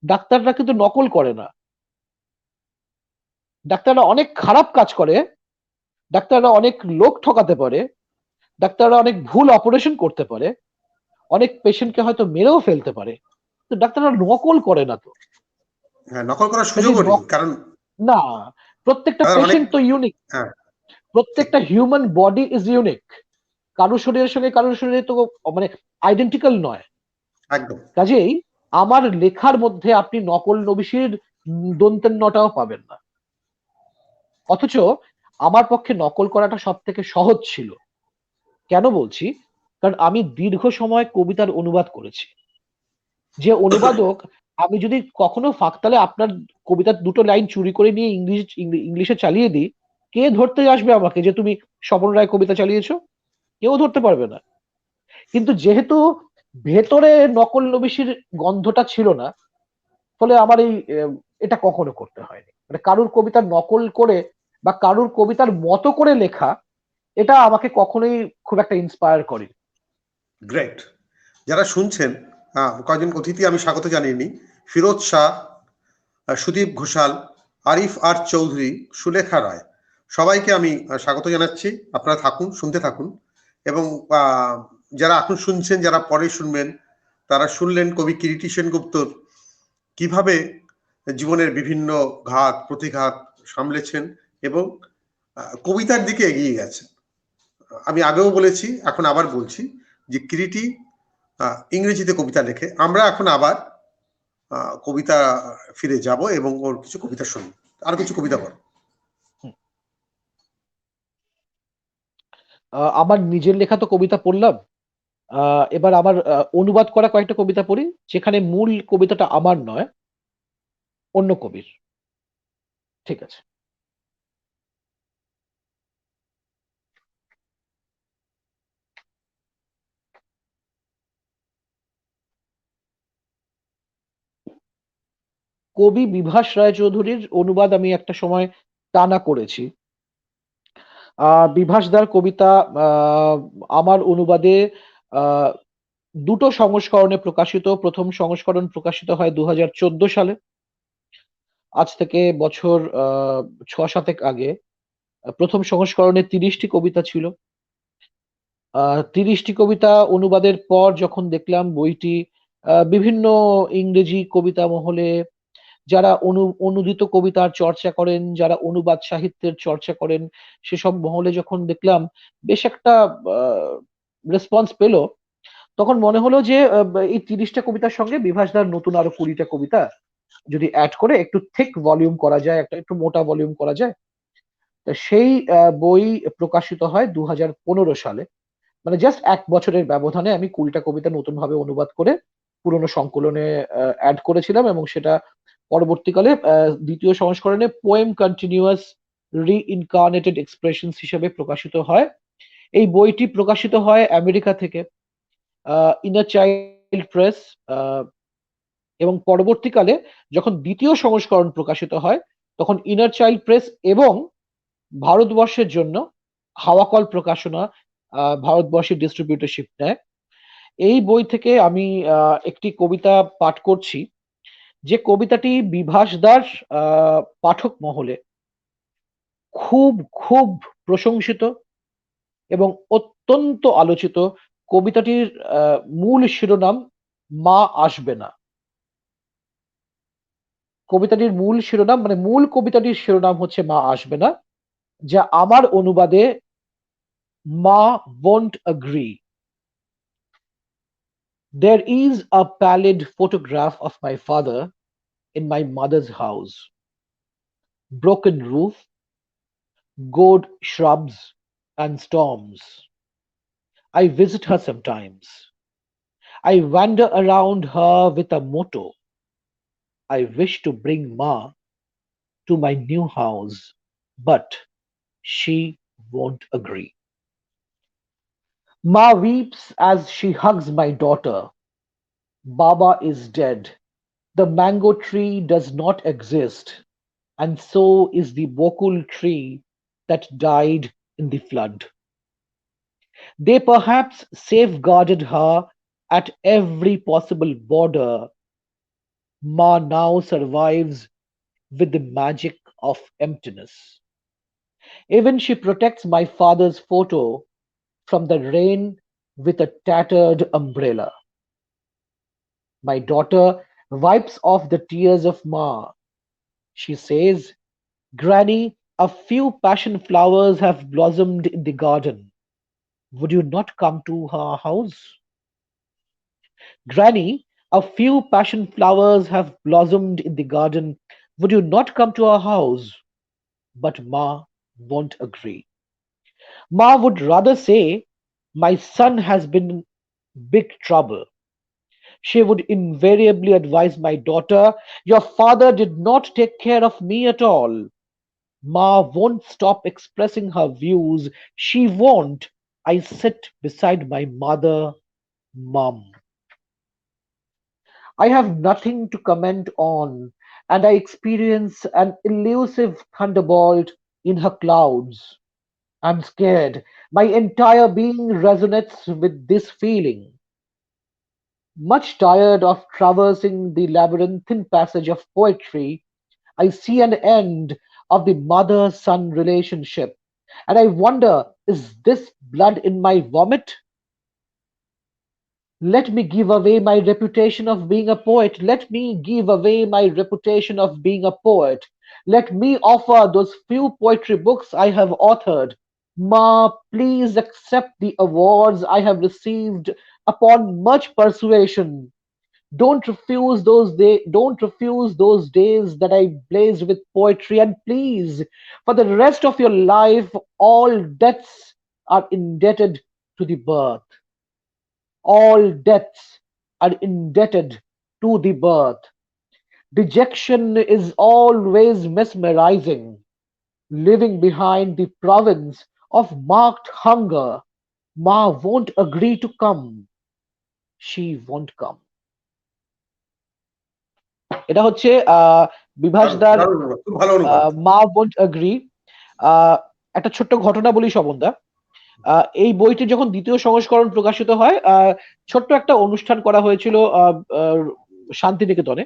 ডাক্তাররা কিন্তু নকল করে না। ডাক্তাররা অনেক খারাপ কাজ করে, ডাক্তাররা অনেক লোক ঠকাতে পারে, ডাক্তাররা অনেক ভুল অপারেশন করতে পারে, অনেক পেশেন্টকে হয়তো মেরেও ফেলতে পারে, তো ডাক্তাররা নকল করে না তো। হ্যাঁ, নকল করার কাজে সুযোগও নেই, কারণ না, প্রত্যেকটা তাদের অনেক। পেশেন্ট তো ইউনিক, হ্যাঁ, ঠিক। প্রত্যেকটা হিউম্যান বডি ইজ ইউনিক। কারোর শরীরের সঙ্গে কারোর শরীরে তো মানে আইডেন্টিক্যাল নয়। একদম। কাজেই আমার লেখার মধ্যে আপনি নকল নবিশির দন্তের নটাও পাবেন না। অথচ আমার পক্ষে নকল করাটা সব থেকে সহজ ছিল। কেন বলছি? কারণ আমি দীর্ঘ সময় কবিতার অনুবাদ করেছি। যে অনুবাদক, আমি যদি কখনো ফাঁকতালে আপনার কবিতার 2টো লাইন চুরি করে নিয়ে ইংলিশে চালিয়ে দিই, কে ধরতে আসবে আমাকে যে তুমি স্বপন রায় কবিতা চালিয়েছো? কেউ ধরতে পারবে না। কিন্তু যেহেতু ভেতরে নকল নবিশির গন্ধটা ছিল না, ফলে আমার এটা কখনো করতে হয়নি। মানে কারুর কবিতার নকল করে বা কারুর কবিতার মতো করে লেখা, এটা আমাকে কখনোই খুব একটা ইন্সপায়ার করে। গ্রেট। যারা শুনছেন, কয়েকজন অতিথি আমি স্বাগত জানিয়ে নিই। ফিরোজ শাহ, সুদীপ ঘোষাল, আরিফ আর চৌধুরী, সুলেখা রায়, সবাইকে আমি স্বাগত জানাচ্ছি। আপনারা থাকুন, শুনতে থাকুন। এবং যারা এখন শুনছেন, যারা পরে শুনবেন, তারা শুনলেন কবি কিরিটি সেনগুপ্তর কিভাবে জীবনের বিভিন্ন ঘাত প্রতিঘাত সামলেছেন এবং কবিতার দিকে এগিয়ে গেছেন। আমি আগেও বলেছি, এখন আবার বলছি যে কিরিটি ইংরেজিতে কবিতা লেখে। আমরা এখন আবার কবিতা ফিরে যাব এবং ওর কিছু কবিতা শুনবো। আর কিছু কবিতা বল। আমার নিজের লেখা তো কবিতা পড়লাম, এবার আমার অনুবাদ করা কয়েকটা কবিতা পড়ি, যেখানে মূল কবিতাটা আমার নয়, অন্য কবির। ঠিক আছে। কবি বিভাস রায়চৌধুরীর অনুবাদ আমি একটা সময় টানা করেছি। বিভাসদার কবিতা আমার অনুবাদে আহ, 2টো সংস্করণে প্রকাশিত। প্রথম সংস্করণ প্রকাশিত হয় 2014 সালে, আজ থেকে বছর 6-7 আগে। প্রথম সংস্করণে 30টি কবিতা ছিল। 30টি কবিতা অনুবাদের পর যখন দেখলাম বইটি বিভিন্ন ইংরেজি কবিতা মহলে, যারা অনুদিত কবিতার চর্চা করেন, যারা অনুবাদ সাহিত্যের চর্চা করেন, সেসব মহলে যখন দেখলাম বেশ একটা রেসপন্স পেলো, তখন মনে হলো যে এই 30টা কবিতার সঙ্গে বিভাসদার নতুন আরো 20টা কবিতা যদি অ্যাড করে একটু থিক ভলিউম করা যায়, একটু মোটা ভলিউম করা যায়। তা সেই বই প্রকাশিত হয় 2015 সালে। মানে জাস্ট 1 বছরের ব্যবধানে আমি 20টা কবিতা নতুনভাবে অনুবাদ করে পুরনো সংকলনে অ্যাড করেছিলাম এবং সেটা পরবর্তীকালে ২য় সংস্করণে পোয়েম কন্টিনিউয়াস রিইনকার্নেটেড এক্সপ্রেশনস হিসেবে প্রকাশিত হয়। এই বইটি প্রকাশিত হয় আমেরিকা থেকে, ইনার চাইল্ড প্রেস, এবং পরবর্তীকালে যখন 2য় সংস্করণ প্রকাশিত হয় তখন ইনার চাইল্ড প্রেস এবং ভারতবর্ষের জন্য হাওয়াকল প্রকাশনা ভারতবর্ষের ডিস্ট্রিবিউটরশিপ নেয়। এই বই থেকে আমি একটি কবিতা পাঠ করছি, যে কবিতাটি বিভাস দাস পাঠক মহলে খুব খুব প্রশংসিত এবং অত্যন্ত আলোচিত। কবিতাটির মূল শিরোনাম মা আসবে না। কবিতাটির মূল শিরোনাম মানে মূল কবিতাটির শিরোনাম হচ্ছে মা আসবে না, যা আমার অনুবাদে মা won't agree. There is a pallid photograph of my father in my mother's house. Broken roof, gourd shrubs, and storms. I visit her sometimes. I wander around her with a motto. I wish to bring Ma to my new house, but she won't agree. Ma weeps as she hugs my daughter. Baba is dead. The mango tree does not exist, and so is the bokul tree that died in the flood. They perhaps safeguarded her at every possible border. Ma now survives with the magic of emptiness. Even she protects my father's photo from the rain with a tattered umbrella. My daughter wipes off the tears of Ma. She says, Granny, a few passion flowers have blossomed in the garden. Would you not come to our house? Granny, a few passion flowers have blossomed in the garden. Would you not come to our house? But Ma won't agree. Ma would rather say, My son has been in big trouble. She would invariably advise my daughter, Your father did not take care of me at all. Ma won't stop expressing her views. She won't. I sit beside my mother, Mum. I have nothing to comment on, and I experience an elusive thunderbolt in her clouds. I'm scared. My entire being resonates with this feeling. Much tired of traversing the labyrinthine passage of poetry, I see an end of the mother son relationship, and I wonder, is this blood in my vomit? Let me give away my reputation of being a poet. Let me give away my reputation of being a poet. Let me offer those few poetry books I have authored. Ma, please accept the awards I have received upon much persuasion. Don't refuse those days that I blazed with poetry, and please, for the rest of your life, all debts are indebted to the birth. All debts are indebted to the birth. Dejection is always mesmerizing, living behind the province of marked hunger. Ma won't agree to come. She won't come. এটা হচ্ছে বিভাস দারুণ দার দারুণ অনুবাদ, খুব ভালো অনুবাদ। মা won't agree। একটা ছোট্ট ঘটনা বলি স্বপনদা। এই বইটি যখন 2য় সংস্করণ প্রকাশিত হয়, ছোট্ট একটা অনুষ্ঠান করা হয়েছিল শান্তিনিকেতনে।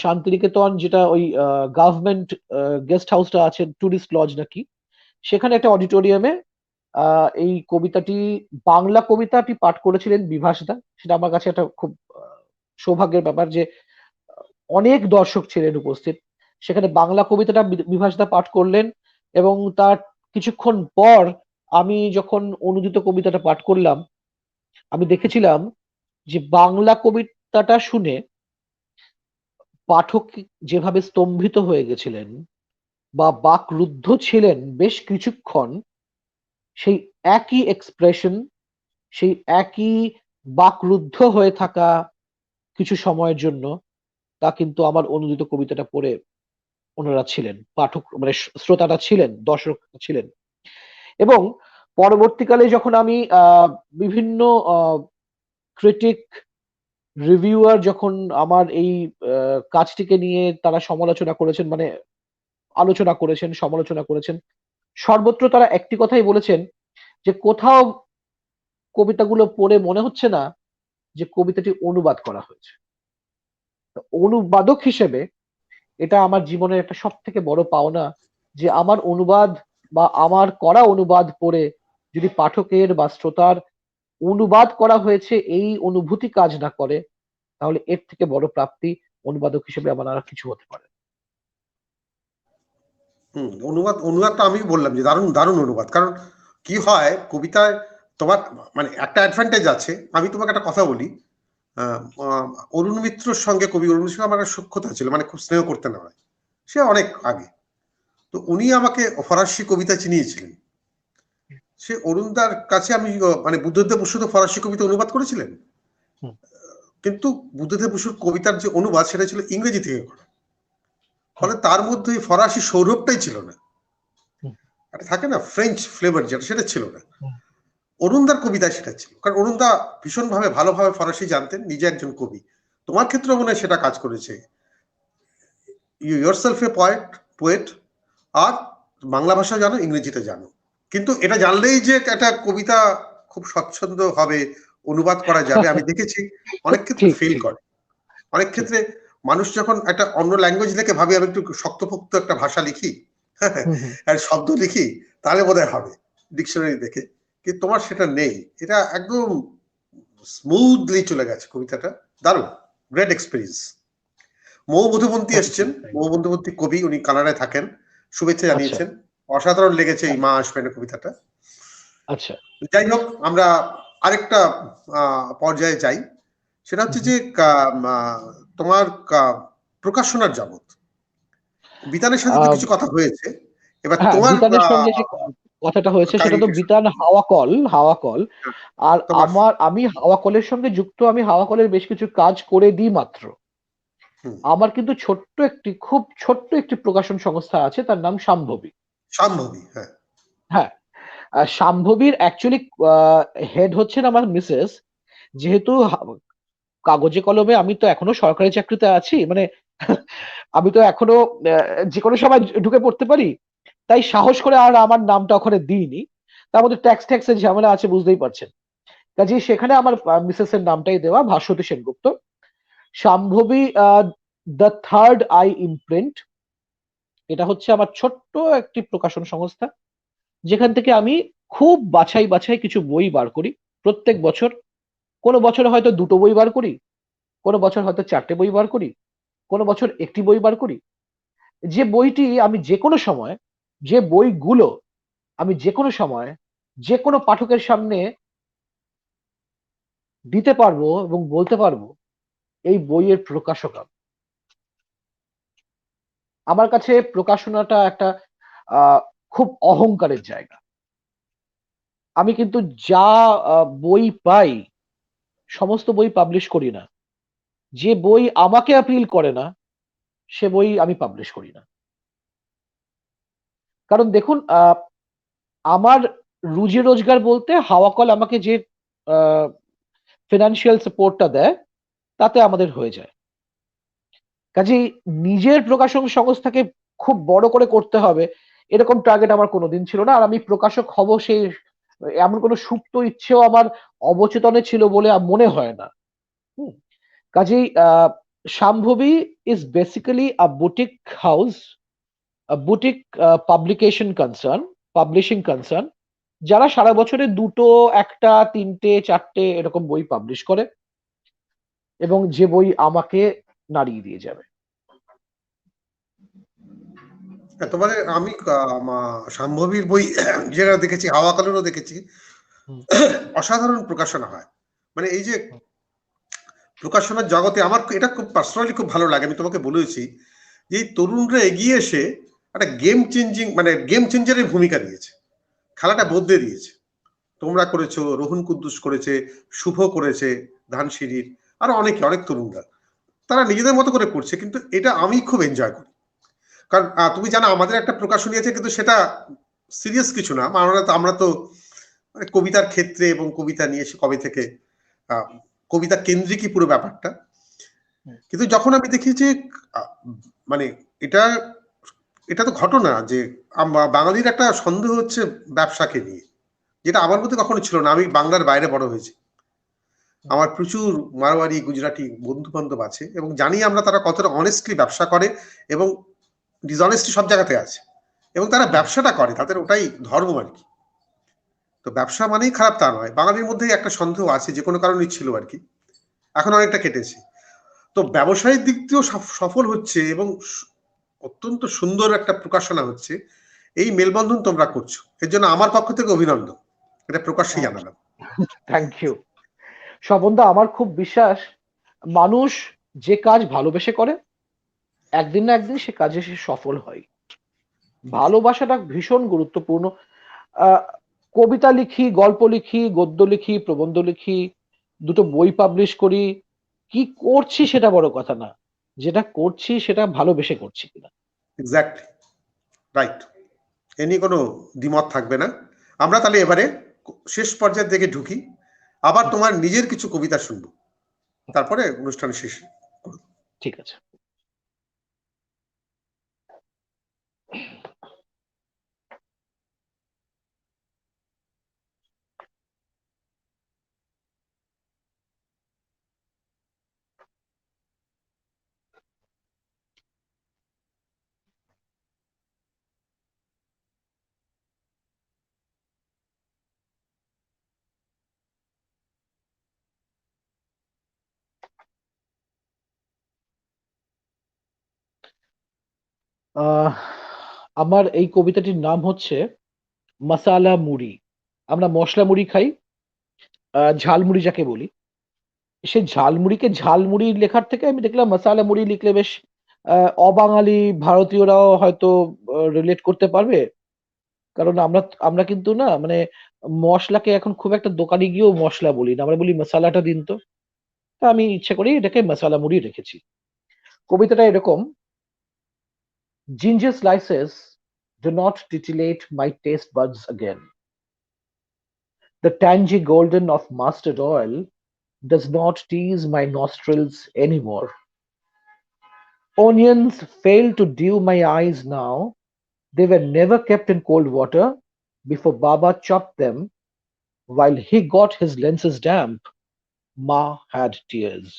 শান্তিনিকেতন যেটা ওই গভর্নমেন্ট গেস্ট হাউসটা আছে, টুরিস্ট লজ নাকি, সেখানে একটা অডিটোরিয়ামে এই কবিতাটি, বাংলা কবিতাটি পাঠ করেছিলেন বিভাস দা। সেটা আমার কাছে একটা খুব সৌভাগ্যের ব্যাপার যে অনেক দর্শক ছিলেন উপস্থিত। সেখানে বাংলা কবিতাটা বিভাস দা পাঠ করলেন এবং তার কিছুক্ষণ পর আমি যখন অনুদিত কবিতাটা পাঠ করলাম, আমি দেখেছিলাম যে বাংলা কবিতাটা শুনে পাঠক যেভাবে স্তম্ভিত হয়ে গেছিলেন বা বাকরুদ্ধ ছিলেন বেশ কিছুক্ষণ, সেই একই এক্সপ্রেশন, সেই একই বাকরুদ্ধ হয়ে থাকা কিছু সময়ের জন্য, তা কিন্তু আমার অনুদিত কবিতাটা পড়ে ওনারা ছিলেন, পাঠক মানে শ্রোতাটা ছিলেন, দর্শক ছিলেন। এবং পরবর্তীকালে যখন আমি বিভিন্ন ক্রিটিক, রিভিউয়ার যখন আমার এই কাজটিকে নিয়ে তারা সমালোচনা করেছেন, মানে আলোচনা করেছেন, সমালোচনা করেছেন, সর্বত্র তারা একটি কথাই বলেছেন যে কোথাও কবিতাগুলো পড়ে মনে হচ্ছে না যে কবিতাটি অনুবাদ করা হয়েছে। অনুবাদক হিসেবে এটা আমার জীবনের একটা সব থেকে বড় পাওনা, যে আমার অনুবাদ বা আমার করা অনুবাদ পড়ে যদি পাঠকের বা শ্রোতার অনুবাদ করা হয়েছে এই অনুভূতি কাজ না করে, তাহলে এর থেকে বড় প্রাপ্তি অনুবাদক হিসেবে আমার আর কিছু হতে পারে। অনুবাদটা আমি বললাম যে দারুণ দারুণ অনুবাদ। কারণ কি হয়, কবিতায় তোমার মানে একটা অ্যাডভান্টেজ আছে। আমি তোমাকে একটা কথা বলি, অরুণ মিত্রর সঙ্গে, কবি অরুণ মিত্র আমার একটা সখ্যতা ছিল, মানে খুব স্নেহ করতেন আমায়, সে অনেক আগে। তো উনি আমাকে ফরাসি কবিতা চিনিয়েছিলেন। সে অরুণদার কাছে আমি মানে বুদ্ধদেব বসু তো ফরাসি কবিতা অনুবাদ করেছিলেন, কিন্তু বুদ্ধদেব বসুর কবিতার যে অনুবাদ সেটা ছিল ইংরেজি থেকে করা। ফলে তার মধ্যে ফরাসি সৌরভটাই ছিল না, থাকে না ফ্রেঞ্চ ফ্লেভার যেটা, সেটা ছিল না। অরুণদার কবিতায় সেটা ছিল, কারণ অরুণদা ভীষণভাবে ভালোভাবে ফরাসি জানতেন, নিজে একজন কবি। তোমার ক্ষেত্রে মনে হয় সেটা কাজ করেছে, ইউ ইয়োরসেলফ এ পোয়েট, আর বাংলা ভাষা জানো, ইংরেজিটা জানো। কিন্তু এটা জানলেই যে একটা কবিতা খুব স্বচ্ছন্দ হবে, অনুবাদ করা যাবে, আমি দেখেছি অনেক ক্ষেত্রে ফেল করে। অনেক ক্ষেত্রে মানুষ যখন একটা অন্য ল্যাঙ্গুয়েজ লিখে ভাবে আমি একটু শক্তপোক্ত একটা ভাষা লিখি, আর শব্দ লিখি, তাহলে বোধহয় হবে ডিকশনারি দেখে। কিন্তু তোমার সেটা নেই, এটা একদম স্মুথলি চলে গেছে কবিতাটা, দারুণ, গ্রেট এক্সপিরিয়েন্স। মৌ মধুবন্তী এসছেন, মৌ মধুবন্তী কবি, উনি কানাডায় থাকেন, শুভেচ্ছা জানিয়েছেন। অসাধারণ লেগেছে এই মা আসবেন কবিতাটা। আচ্ছা, যাই হোক, আমরা আরেকটা পর্যায়ে যাই, সেটা হচ্ছে যে তোমার প্রকাশনার জগৎ, বিতানের সাথে তো কিছু কথা হয়েছে, এবার হ্যাঁ, তোমার বিতানের সঙ্গে যে কথাটা হয়েছে সেটা তো বিতান হাওয়া কল। আর আমি হাওয়া কলের সঙ্গে যুক্ত, আমি হাওয়া কলের বেশ কিছু কাজ করে দিই মাত্র। আমার কিন্তু খুব ছোট্ট একটি প্রকাশন সংস্থা আছে, তার নাম শাম্ভবী। হ্যাঁ, হ্যাঁ, শাম্ভবীর অ্যাকচুয়ালি হেড হচ্ছেন আমার মিসেস। যেহেতু কাগজে কলমে আমি তো এখনো সরকারি চাকরিতে আছি, মানে আমি তো এখনো যে কোনো সময় ঢুকে পড়তে পারি, তাই সাহস করে আর আমার নামটা ওখানে দিইনি। তার মধ্যে ট্যাক্সের ঝামেলা আছে, বুঝতেই পারছেন। কাজে সেখানে আমার মিসেস এর নামটাই দেওয়া, Bhaswati Sengupta. Shambhavi the third eye imprint, এটা হচ্ছে আমার ছোট্ট একটি প্রকাশন সংস্থা, যেখান থেকে আমি খুব বাছাই বাছাই কিছু বই বার করি প্রত্যেক বছর। কোনো বছর হয়তো 2টো বই বার করি, কোনো বছর হয়তো 4টে বই বার করি, কোনো বছর একটি বই বার করি। যে বইটি আমি যে কোনো সময়, যে বইগুলো আমি যে কোনো সময় যে কোনো পাঠকের সামনে দিতে পারবো এবং বলতে পারবো এই বইয়ের প্রকাশক আমি। আমার কাছে প্রকাশনাটা একটা খুব অহংকারের জায়গা। আমি কিন্তু যা বই পাই সমস্ত বই পাবলিশ করি না। যে বই আমাকে অ্যাপিল করে না সে বই আমি পাবলিশ করি না। কারণ দেখুন, আমার রুজি রোজগার বলতে হাওয়াকল আমাকে যে ফিনান্সিয়াল সাপোর্টটা দেয় তাতে আমাদের হয়ে যায়। কাজেই নিজের প্রকাশন সংস্থাকে খুব বড় করে করতে হবে এরকম টার্গেট আমার কোনোদিন ছিল না। আর আমি প্রকাশক হব সেই এমন কোনো সুপ্ত ইচ্ছেও আমার অবচেতনে ছিল বলে মনে হয় না। কাজেই Shambhavi is basically a boutique house, boutique publishing concern, যারা সারা বছরে 2টো, 1টা, 3টে, 4টে এরকম বই পাবলিশ করে, এবং যে বই আমাকে নাড়িয়ে দিয়ে যাবে। তোমার আমি শাম্ভবীর বই যেটা দেখেছি, হাওয়া কলেরও দেখেছি, অসাধারণ প্রকাশনা হয়। মানে এই যে প্রকাশনার জগতে আমার এটা খুব পার্সোনালি খুব ভালো লাগে। আমি তোমাকে বলেছি যে তরুণরা এগিয়ে এসে একটা গেম চেঞ্জারের ভূমিকা দিয়েছে, খেলাটা বদলে দিয়েছে। তোমরা করেছো, রোহন কুদ্দুস করেছে, শুভ করেছে, ধানসিঁড়ির, আরো অনেক তরুণরা, তারা নিজেদের মতো করে করছে, কিন্তু এটা আমি খুব এনজয় করি। কারণ তুমি জানো আমাদের একটা প্রকাশনী আছে, কিন্তু সেটা সিরিয়াস কিছু না। আমরা তো মানে কবিতার ক্ষেত্রে এবং কবিতা নিয়ে এসে কবে থেকে কবিতা কেন্দ্রিকই পুরো ব্যাপারটা। কিন্তু যখন আমি দেখি যে মানে এটা এটা তো ঘটনা যে বাঙালির একটা সন্দেহ হচ্ছে ব্যবসাকে নিয়ে, যেটা আমার মধ্যে কখনো ছিল না। আমি বাংলার বাইরে বড় হয়েছি, আমার প্রচুর মারওয়ারি গুজরাটি বন্ধু বান্ধব আছে, এবং জানি আমরা তারা কতটা অনেস্টলি ব্যবসা করে, এবং ডিসঅনেস্টি সব জায়গাতে আছে, এবং তারা ব্যবসাটা করে, তাদের ওটাই ধর্ম আর কি। তো ব্যবসা মানেই খারাপ তা নয়, বাঙালির মধ্যে একটা সন্দেহ আছে, যে কোনো কারণে ছিল আর কি, এখন অনেকটা কেটেছে। তো ব্যবসায়িক দিক দিয়েও সফল হচ্ছে, এবং অত্যন্ত সুন্দর একটা প্রকাশনা হচ্ছে। এই মেলবন্ধন তোমরা করছো, এর জন্য আমার পক্ষ থেকে অভিনন্দন, এটা প্রকাশ্যে জানালাম। থ্যাংক ইউ স্বপনদা। আমার খুব বিশ্বাস, মানুষ যে কাজ ভালোবেসে করে একদিন না একদিন সে কাজে সে সফল হয়। ভালোবাসাটা ভীষণ গুরুত্বপূর্ণ। আহ, কবিতা লিখি, গল্প লিখি, গদ্য লিখি, প্রবন্ধ লিখি, দুটো বই পাবলিশ করি, কি করছি সেটা বড় কথা না, যেটা করছি সেটা ভালোবেসে করছি কিনা। এক্স্যাক্টলি, রাইট, এ নিয়ে কোনো দ্বিমত থাকবে না। আমরা তাহলে এবারে শেষ পর্যায়ের দিকে ঢুকি, আবার তোমার নিজের কিছু কবিতা শুনবো, তারপরে অনুষ্ঠান শেষ করব। ঠিক আছে। আহ আমার এই কবিতাটির নাম হচ্ছে মাসালা মুড়ি। আমরা মশলা মুড়ি খাই, ঝালমুড়ি যাকে বলি। সে ঝালমুড়িকে ঝালমুড়ি লেখার থেকে আমি দেখলাম মাসালা মুড়ি লিখলে বেশ অবাঙালি ভারতীয়রাও হয়তো রিলেট করতে পারবে। কারণ আমরা আমরা কিন্তু না মানে মশলাকে এখন খুব একটা দোকানে গিয়েও মশলা বলি না, আমরা বলি মশালাটা দিন তো। তা আমি ইচ্ছে করেই এটাকে মাসালা মুড়ি রেখেছি। কবিতাটা এরকম: ginger slices do not titillate my taste buds again. The tangy golden of mustard oil does not tease my nostrils anymore. Onions fail to dew my eyes now. They were never kept in cold water before Baba chopped them. While he got his lenses damp, Ma had tears.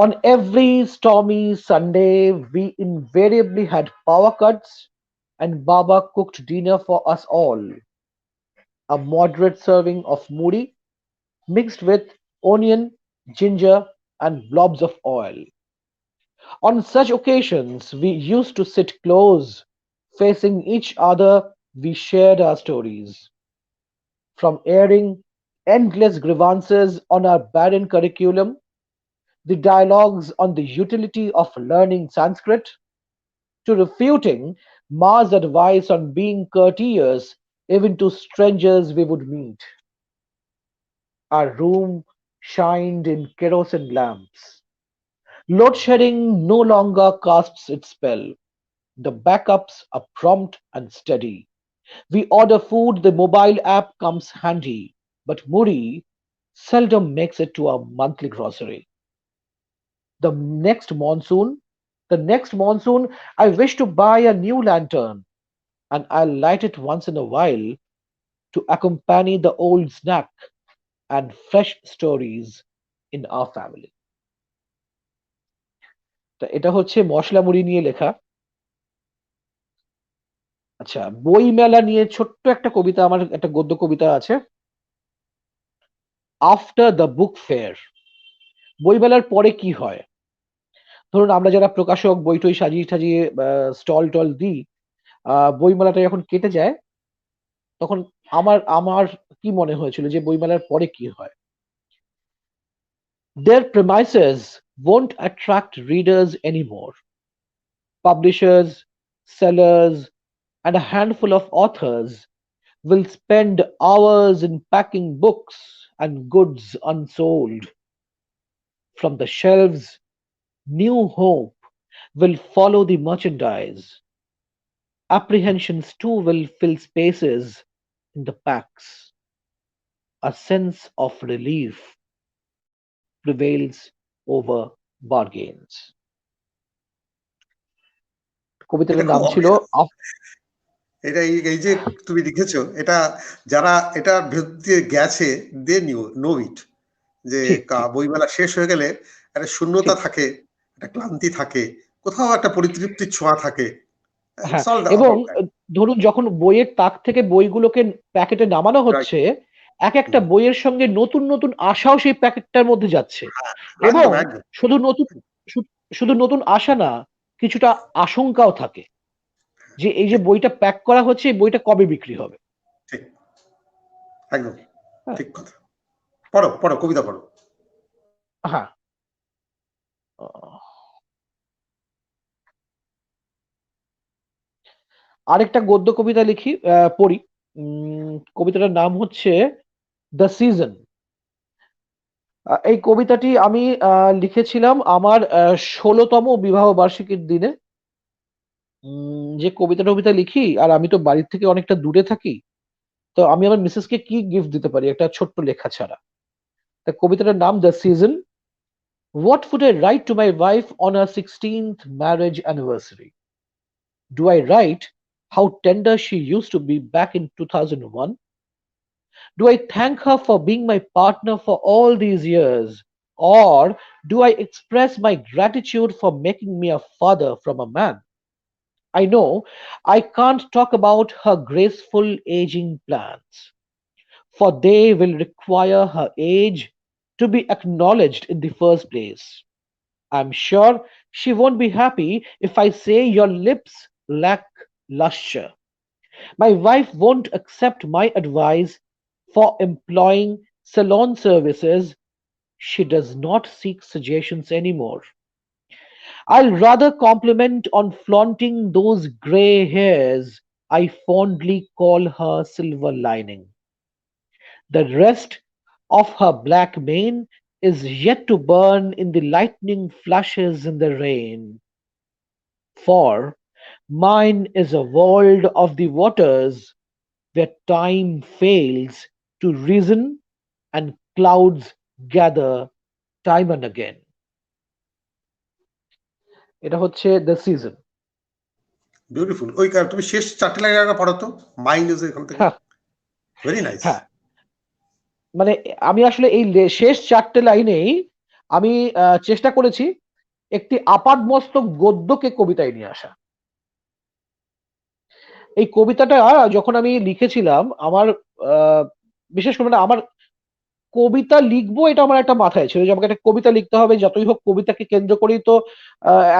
On every stormy Sunday, we invariably had power cuts, and Baba cooked dinner for us all. A moderate serving of moody mixed with onion, ginger, and blobs of oil. On such occasions, we used to sit close, facing each other. We shared our stories. From airing endless grievances on our barren curriculum, the dialogues on the utility of learning Sanskrit, to refuting Ma's advice on being courteous even to strangers we would meet. Our room shined in kerosene lamps. Load shedding no longer casts its spell. The backups are prompt and steady. We order food, the mobile app comes handy, but Muri seldom makes it to our monthly grocery. The next monsoon, I wish to buy a new lantern, and I'll light it once in a while to accompany the old snack and fresh stories in our family. তা এটা হচ্ছে মশলা মুড়ি নিয়ে লেখা। আচ্ছা, বই মেলা নিয়ে ছোট্ট একটা কবিতা, আমার একটা গদ্য কবিতা আছে। After the book fair. বইমেলার পরে কি হয়? ধরুন আমরা যারা প্রকাশক বই টই সাজিয়ে সাজিয়ে স্টল টল দিই, বইমেলাটা যখন কেটে যায় তখন আমার আমার কি মনে হয়েছিল যে বইমেলার পরে কি হয়? Their premises won't attract readers anymore. Publishers, sellers, and a handful of authors will spend hours in packing books and goods unsold. From the shelves, new hope will follow the merchandise. Apprehensions too will fill spaces in the packs. A sense of relief prevails over bargains. এটা কবিতাটার খুব নাম ছিল obvious। এটা এই যে তুমি লিখেছো, এটা যারা এটা ভেতর দিয়ে গেছে দে নো ইট, যে ঠিক ঠিক বইমেলা শেষ হয়ে গেলে একটা শূন্যতা ঠিক থাকে, একটা ক্লান্তি থাকে, কোথাও একটা পরিতৃপ্তির ছোঁয়া থাকে। হ্যাঁ, ইটস অল এবং অ্যাবাউট দ্যাট। ধরুন যখন বইয়ের তাক থেকে বইগুলোকে প্যাকেটে নামানো রাইট। হচ্ছে, এক একটা বইয়ের সঙ্গে নতুন নতুন আশাও সেই প্যাকেটটার মধ্যে যাচ্ছে, এবং একদম, একদম। শুধু নতুন শুধু নতুন আশা না, কিছুটা আশঙ্কাও থাকে যে এই যে ঠিক, বইটা প্যাক করা হচ্ছে, এই বইটা কবে বিক্রি হবে। ঠিক, একদম হ্যাঁ, ঠিক কথা। পড়ো, পড়ো, কবিতা পড়ো। হ্যাঁ, আহ, আরেকটা গদ্য কবিতা লিখি, পড়ি। কবিতাটার নাম হচ্ছে দ্য সিজন। এই কবিতাটি আমি লিখেছিলাম আমার ১৬তম বিবাহ বার্ষিকীর দিনে। যে কবিতা টবিতা লিখি, আর আমি তো বাড়ির থেকে অনেকটা দূরে থাকি, তো আমি আমার মিসেসকে কি গিফট দিতে পারি একটা ছোট্ট লেখা ছাড়া। তা কবিতাটার নাম the season. What would I write to my wife on her 16th marriage anniversary? Do I write how tender she used to be back in 2001? Do I thank her for being my partner for all these years? Or do I express my gratitude for making me a father from a man? I know I can't talk about her graceful aging plans, for they will require her age to be acknowledged in the first place. I'm sure she won't be happy if I say your lips lack luster. My wife won't accept my advice for employing salon services. She does not seek suggestions anymore. I'll rather compliment on flaunting those grey hairs I fondly call her silver lining. The rest of her black mane is yet to burn in the lightning flashes in the rain. For mine is a world of the waters where time fails to reason and clouds gather time and again. এটা হচ্ছে the season. Beautiful. ওই তুমি শেষ ৪ টে line পড়ো তো। Mind is এখান থেকে। হ্যাঁ, ভেরি নাইস। হ্যাঁ, মানে আমি আসলে এই শেষ ৪ টে লাইনেই আমি চেষ্টা করেছি একটি আপাদমস্তক গদ্যকে কবিতায় নিয়ে আসা। এই কবিতাটা যখন আমি লিখেছিলাম, আমার বিশেষ করে মানে আমার কবিতা লিখবো এটা আমার একটা মাথায় ছিল যে আমাকে একটা কবিতা লিখতে হবে, যতই হোক কবিতাকে কেন্দ্র করেই তো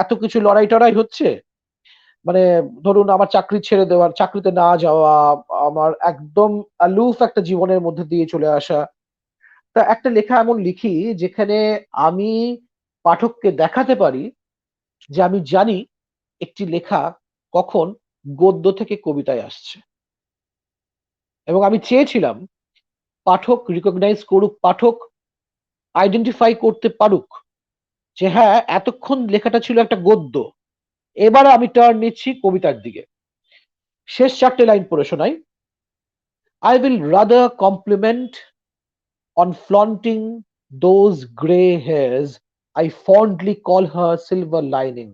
এত কিছু লড়াই টড়াই হচ্ছে। মানে ধরুন আমার চাকরি ছেড়ে দেওয়ার, চাকরিতে না যাওয়া, আমার একদম aloof একটা জীবনের মধ্যে দিয়ে চলে আসা। তা একটা লেখা এমন লিখি যেখানে আমি পাঠককে দেখাতে পারি যে আমি জানি একটি লেখা কখন গদ্য থেকে কবিতায় আসছে, এবং আমি চেয়েছিলাম পাঠক রিকগনাইজ করুক, পাঠক আইডেন্টিফাই করতে পারুক যে হ্যাঁ এতক্ষণ লেখাটা ছিল একটা গদ্য, এবার আমি টার্ন নিচ্ছি কবিতার দিকে। শেষ ৪ টে লাইন পড়ে শোনাই। I will rather compliment on flaunting those grey hairs I fondly call her silver lining.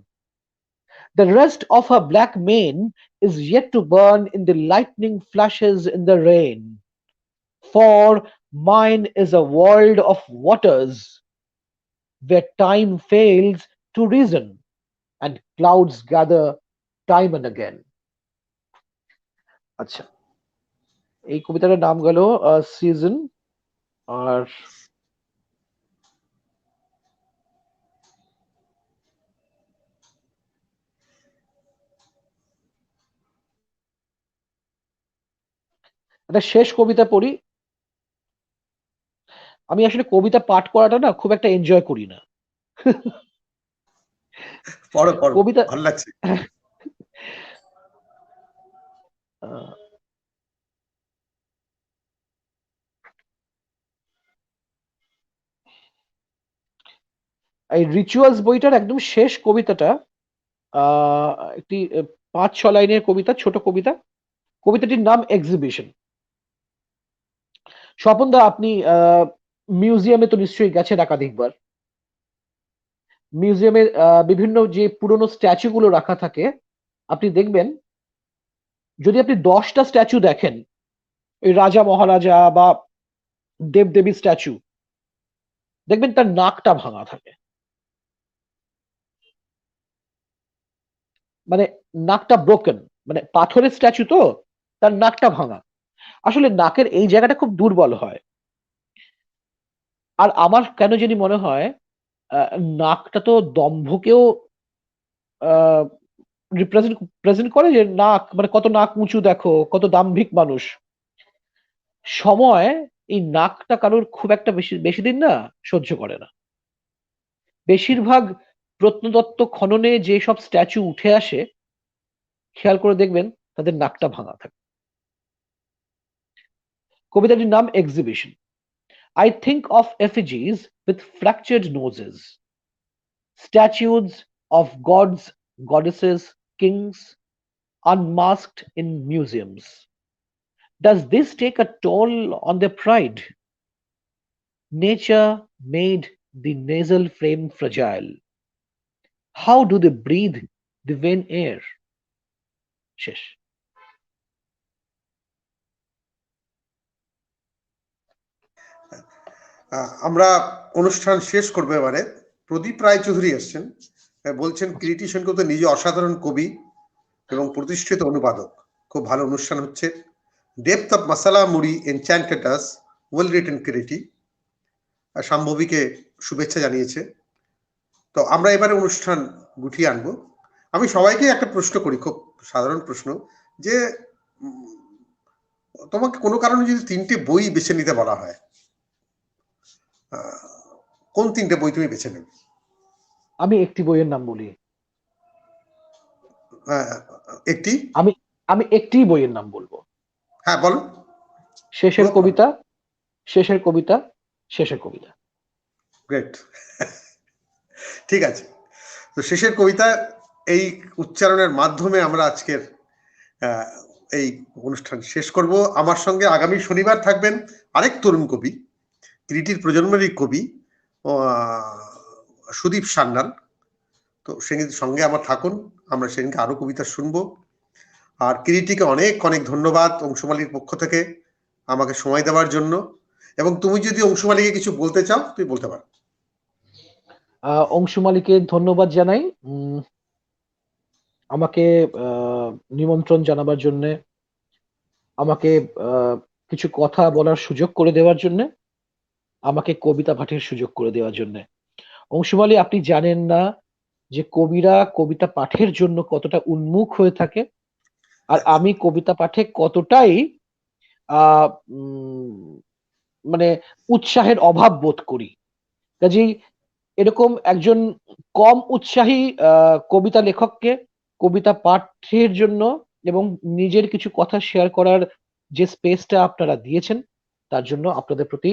The rest of her black mane is yet to burn in the lightning flashes in the rain. For mine is a world of waters where time fails to reason and clouds gather time and again. আচ্ছা, এই কবিতাটার নাম গেল season. আর একটা শেষ কবিতা পড়ি। আমি আসলে কবিতা পাঠ করাটা না খুব একটা এনজয় করি না। পড়ো, পড়ো। কবিতা ভাল লাগছে। আহ, এই রিচুয়ালস বইটার একদম শেষ কবিতাটা একটি 5-6 লাইনের কবিতা, ছোট কবিতা। কবিতাটির নাম এক্সিবিশন। স্বপনদা, আপনি মিউজিয়ামে তো নিশ্চয়ই গেছেন একাধিকবার। মিউজিয়ামে বিভিন্ন যে পুরনো স্ট্যাচু গুলো রাখা থাকে, আপনি দেখবেন যদি আপনি 10টা স্ট্যাচু দেখেন, ওই রাজা মহারাজা বা দেবদেবী স্ট্যাচু, দেখবেন তার নাকটা ভাঙা থাকে, মানে নাকটা ব্রোকেন, মানে পাথরের স্ট্যাচু তো, তার নাকটা ভাঙা। আসলে নাকের এই জায়গাটা খুব দুর্বল হয়। আর আমার কেন জানি মনে হয় নাকটা তো দম্ভকেও প্রেজেন্ট করে, যে নাক মানে কত নাক উঁচু দেখো, কত দাম্ভিক মানুষ। সময় এই নাকটা কারোর খুব একটা বেশি বেশি দিন না সহ্য করে না। বেশিরভাগ প্রত্নতত্ত্ব খননে যে সব স্ট্যাচু উঠে আসে, খেয়াল করে দেখবেন তাদের নাকটা ভাঙা থাকে। কবিতাটির নাম exhibition. I think of effigies with fractured noses, statues of gods, goddesses, kings, unmasked in museums. Does this take a toll on their pride? Nature made the nasal frame fragile. How do they breathe the vain air? শেষ। আমরা অনুষ্ঠান শেষ করবো এবারে। প্রদীপ রায়চৌধুরী এসছেন, বলছেন কৃতি সেনগুপ্ত নিজে অসাধারণ কবি এবং প্রতিষ্ঠিত অনুবাদক। খুব ভালো অনুষ্ঠান হচ্ছে। ডেপথ অফ মাসালা মুড়ি এনচ্যান্টেড আস, ওয়েল রিটেন কৃতি। শাম্ভবীকে শুভেচ্ছা জানিয়েছে। তো আমরা এবারে অনুষ্ঠান গুটিয়ে আনবো। আমি সবাইকে একটা প্রশ্ন করি, খুব সাধারণ প্রশ্ন, যে তোমাকে কোনো কারণে যদি 3টে বই বেছে নিতে বলা হয়, কোন 3টে বই তুমি বেছে নেবে? আমি একটি বইয়ের নাম বলি। একটি? আমি একটি বইয়ের নাম বলবো। হ্যাঁ, বলো। শেষের কবিতা, শেষের কবিতা, শেষের কবিতা। গ্রেট। ঠিক আছে, তো শেষের কবিতা এই উচ্চারণের মাধ্যমে আমরা আজকের এই অনুষ্ঠান শেষ করব। আমার সঙ্গে আগামী শনিবার থাকবেন আরেক তরুণ কবি, কৃতির প্রজন্মেরই কবি, সুদীপ সান্যাল। তো সেদিন সঙ্গে আমার থাকুন, আমরা সেদিনকে আরো কবিতা শুনবো। আর কৃতিকে অনেক অনেক ধন্যবাদ অংশুমালীর পক্ষ থেকে আমাকে সময় দেওয়ার জন্য। এবং তুমি যদি অংশুমালীকে কিছু বলতে চাও, তুমি বলতে পারো। অংশুমালীকে ধন্যবাদ জানাই আমাকে নিমন্ত্রণ জানাবার জন্য, আমাকে কিছু কথা বলার সুযোগ করে দেওয়ার জন্য, আমাকে কবিতা পাঠের সুযোগ করে দেওয়ার জন্য। অংশুমালী, আপনি জানেন না যে কবিরা কবিতা পাঠের জন্য কতটা উন্মুখ হয়ে থাকে, আর আমি কবিতা পাঠে কতটাই আহ মানে উৎসাহের অভাব বোধ করি। কাজেই এরকম একজন কম উৎসাহী কবিতা লেখককে কবিতা পাঠের জন্য এবং নিজের কিছু কথা শেয়ার করার যে স্পেসটা আপনারা দিয়েছেন, তার জন্য আপনাদের প্রতি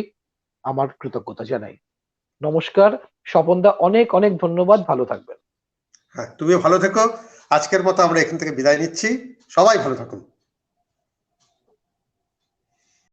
আমার কৃতজ্ঞতা জানাই। নমস্কার স্বপনদা, অনেক অনেক ধন্যবাদ, ভালো থাকবেন। হ্যাঁ, তুমিও ভালো থেকো। আজকের মতো আমরা এখান থেকে বিদায় নিচ্ছি। সবাই ভালো থাকুন।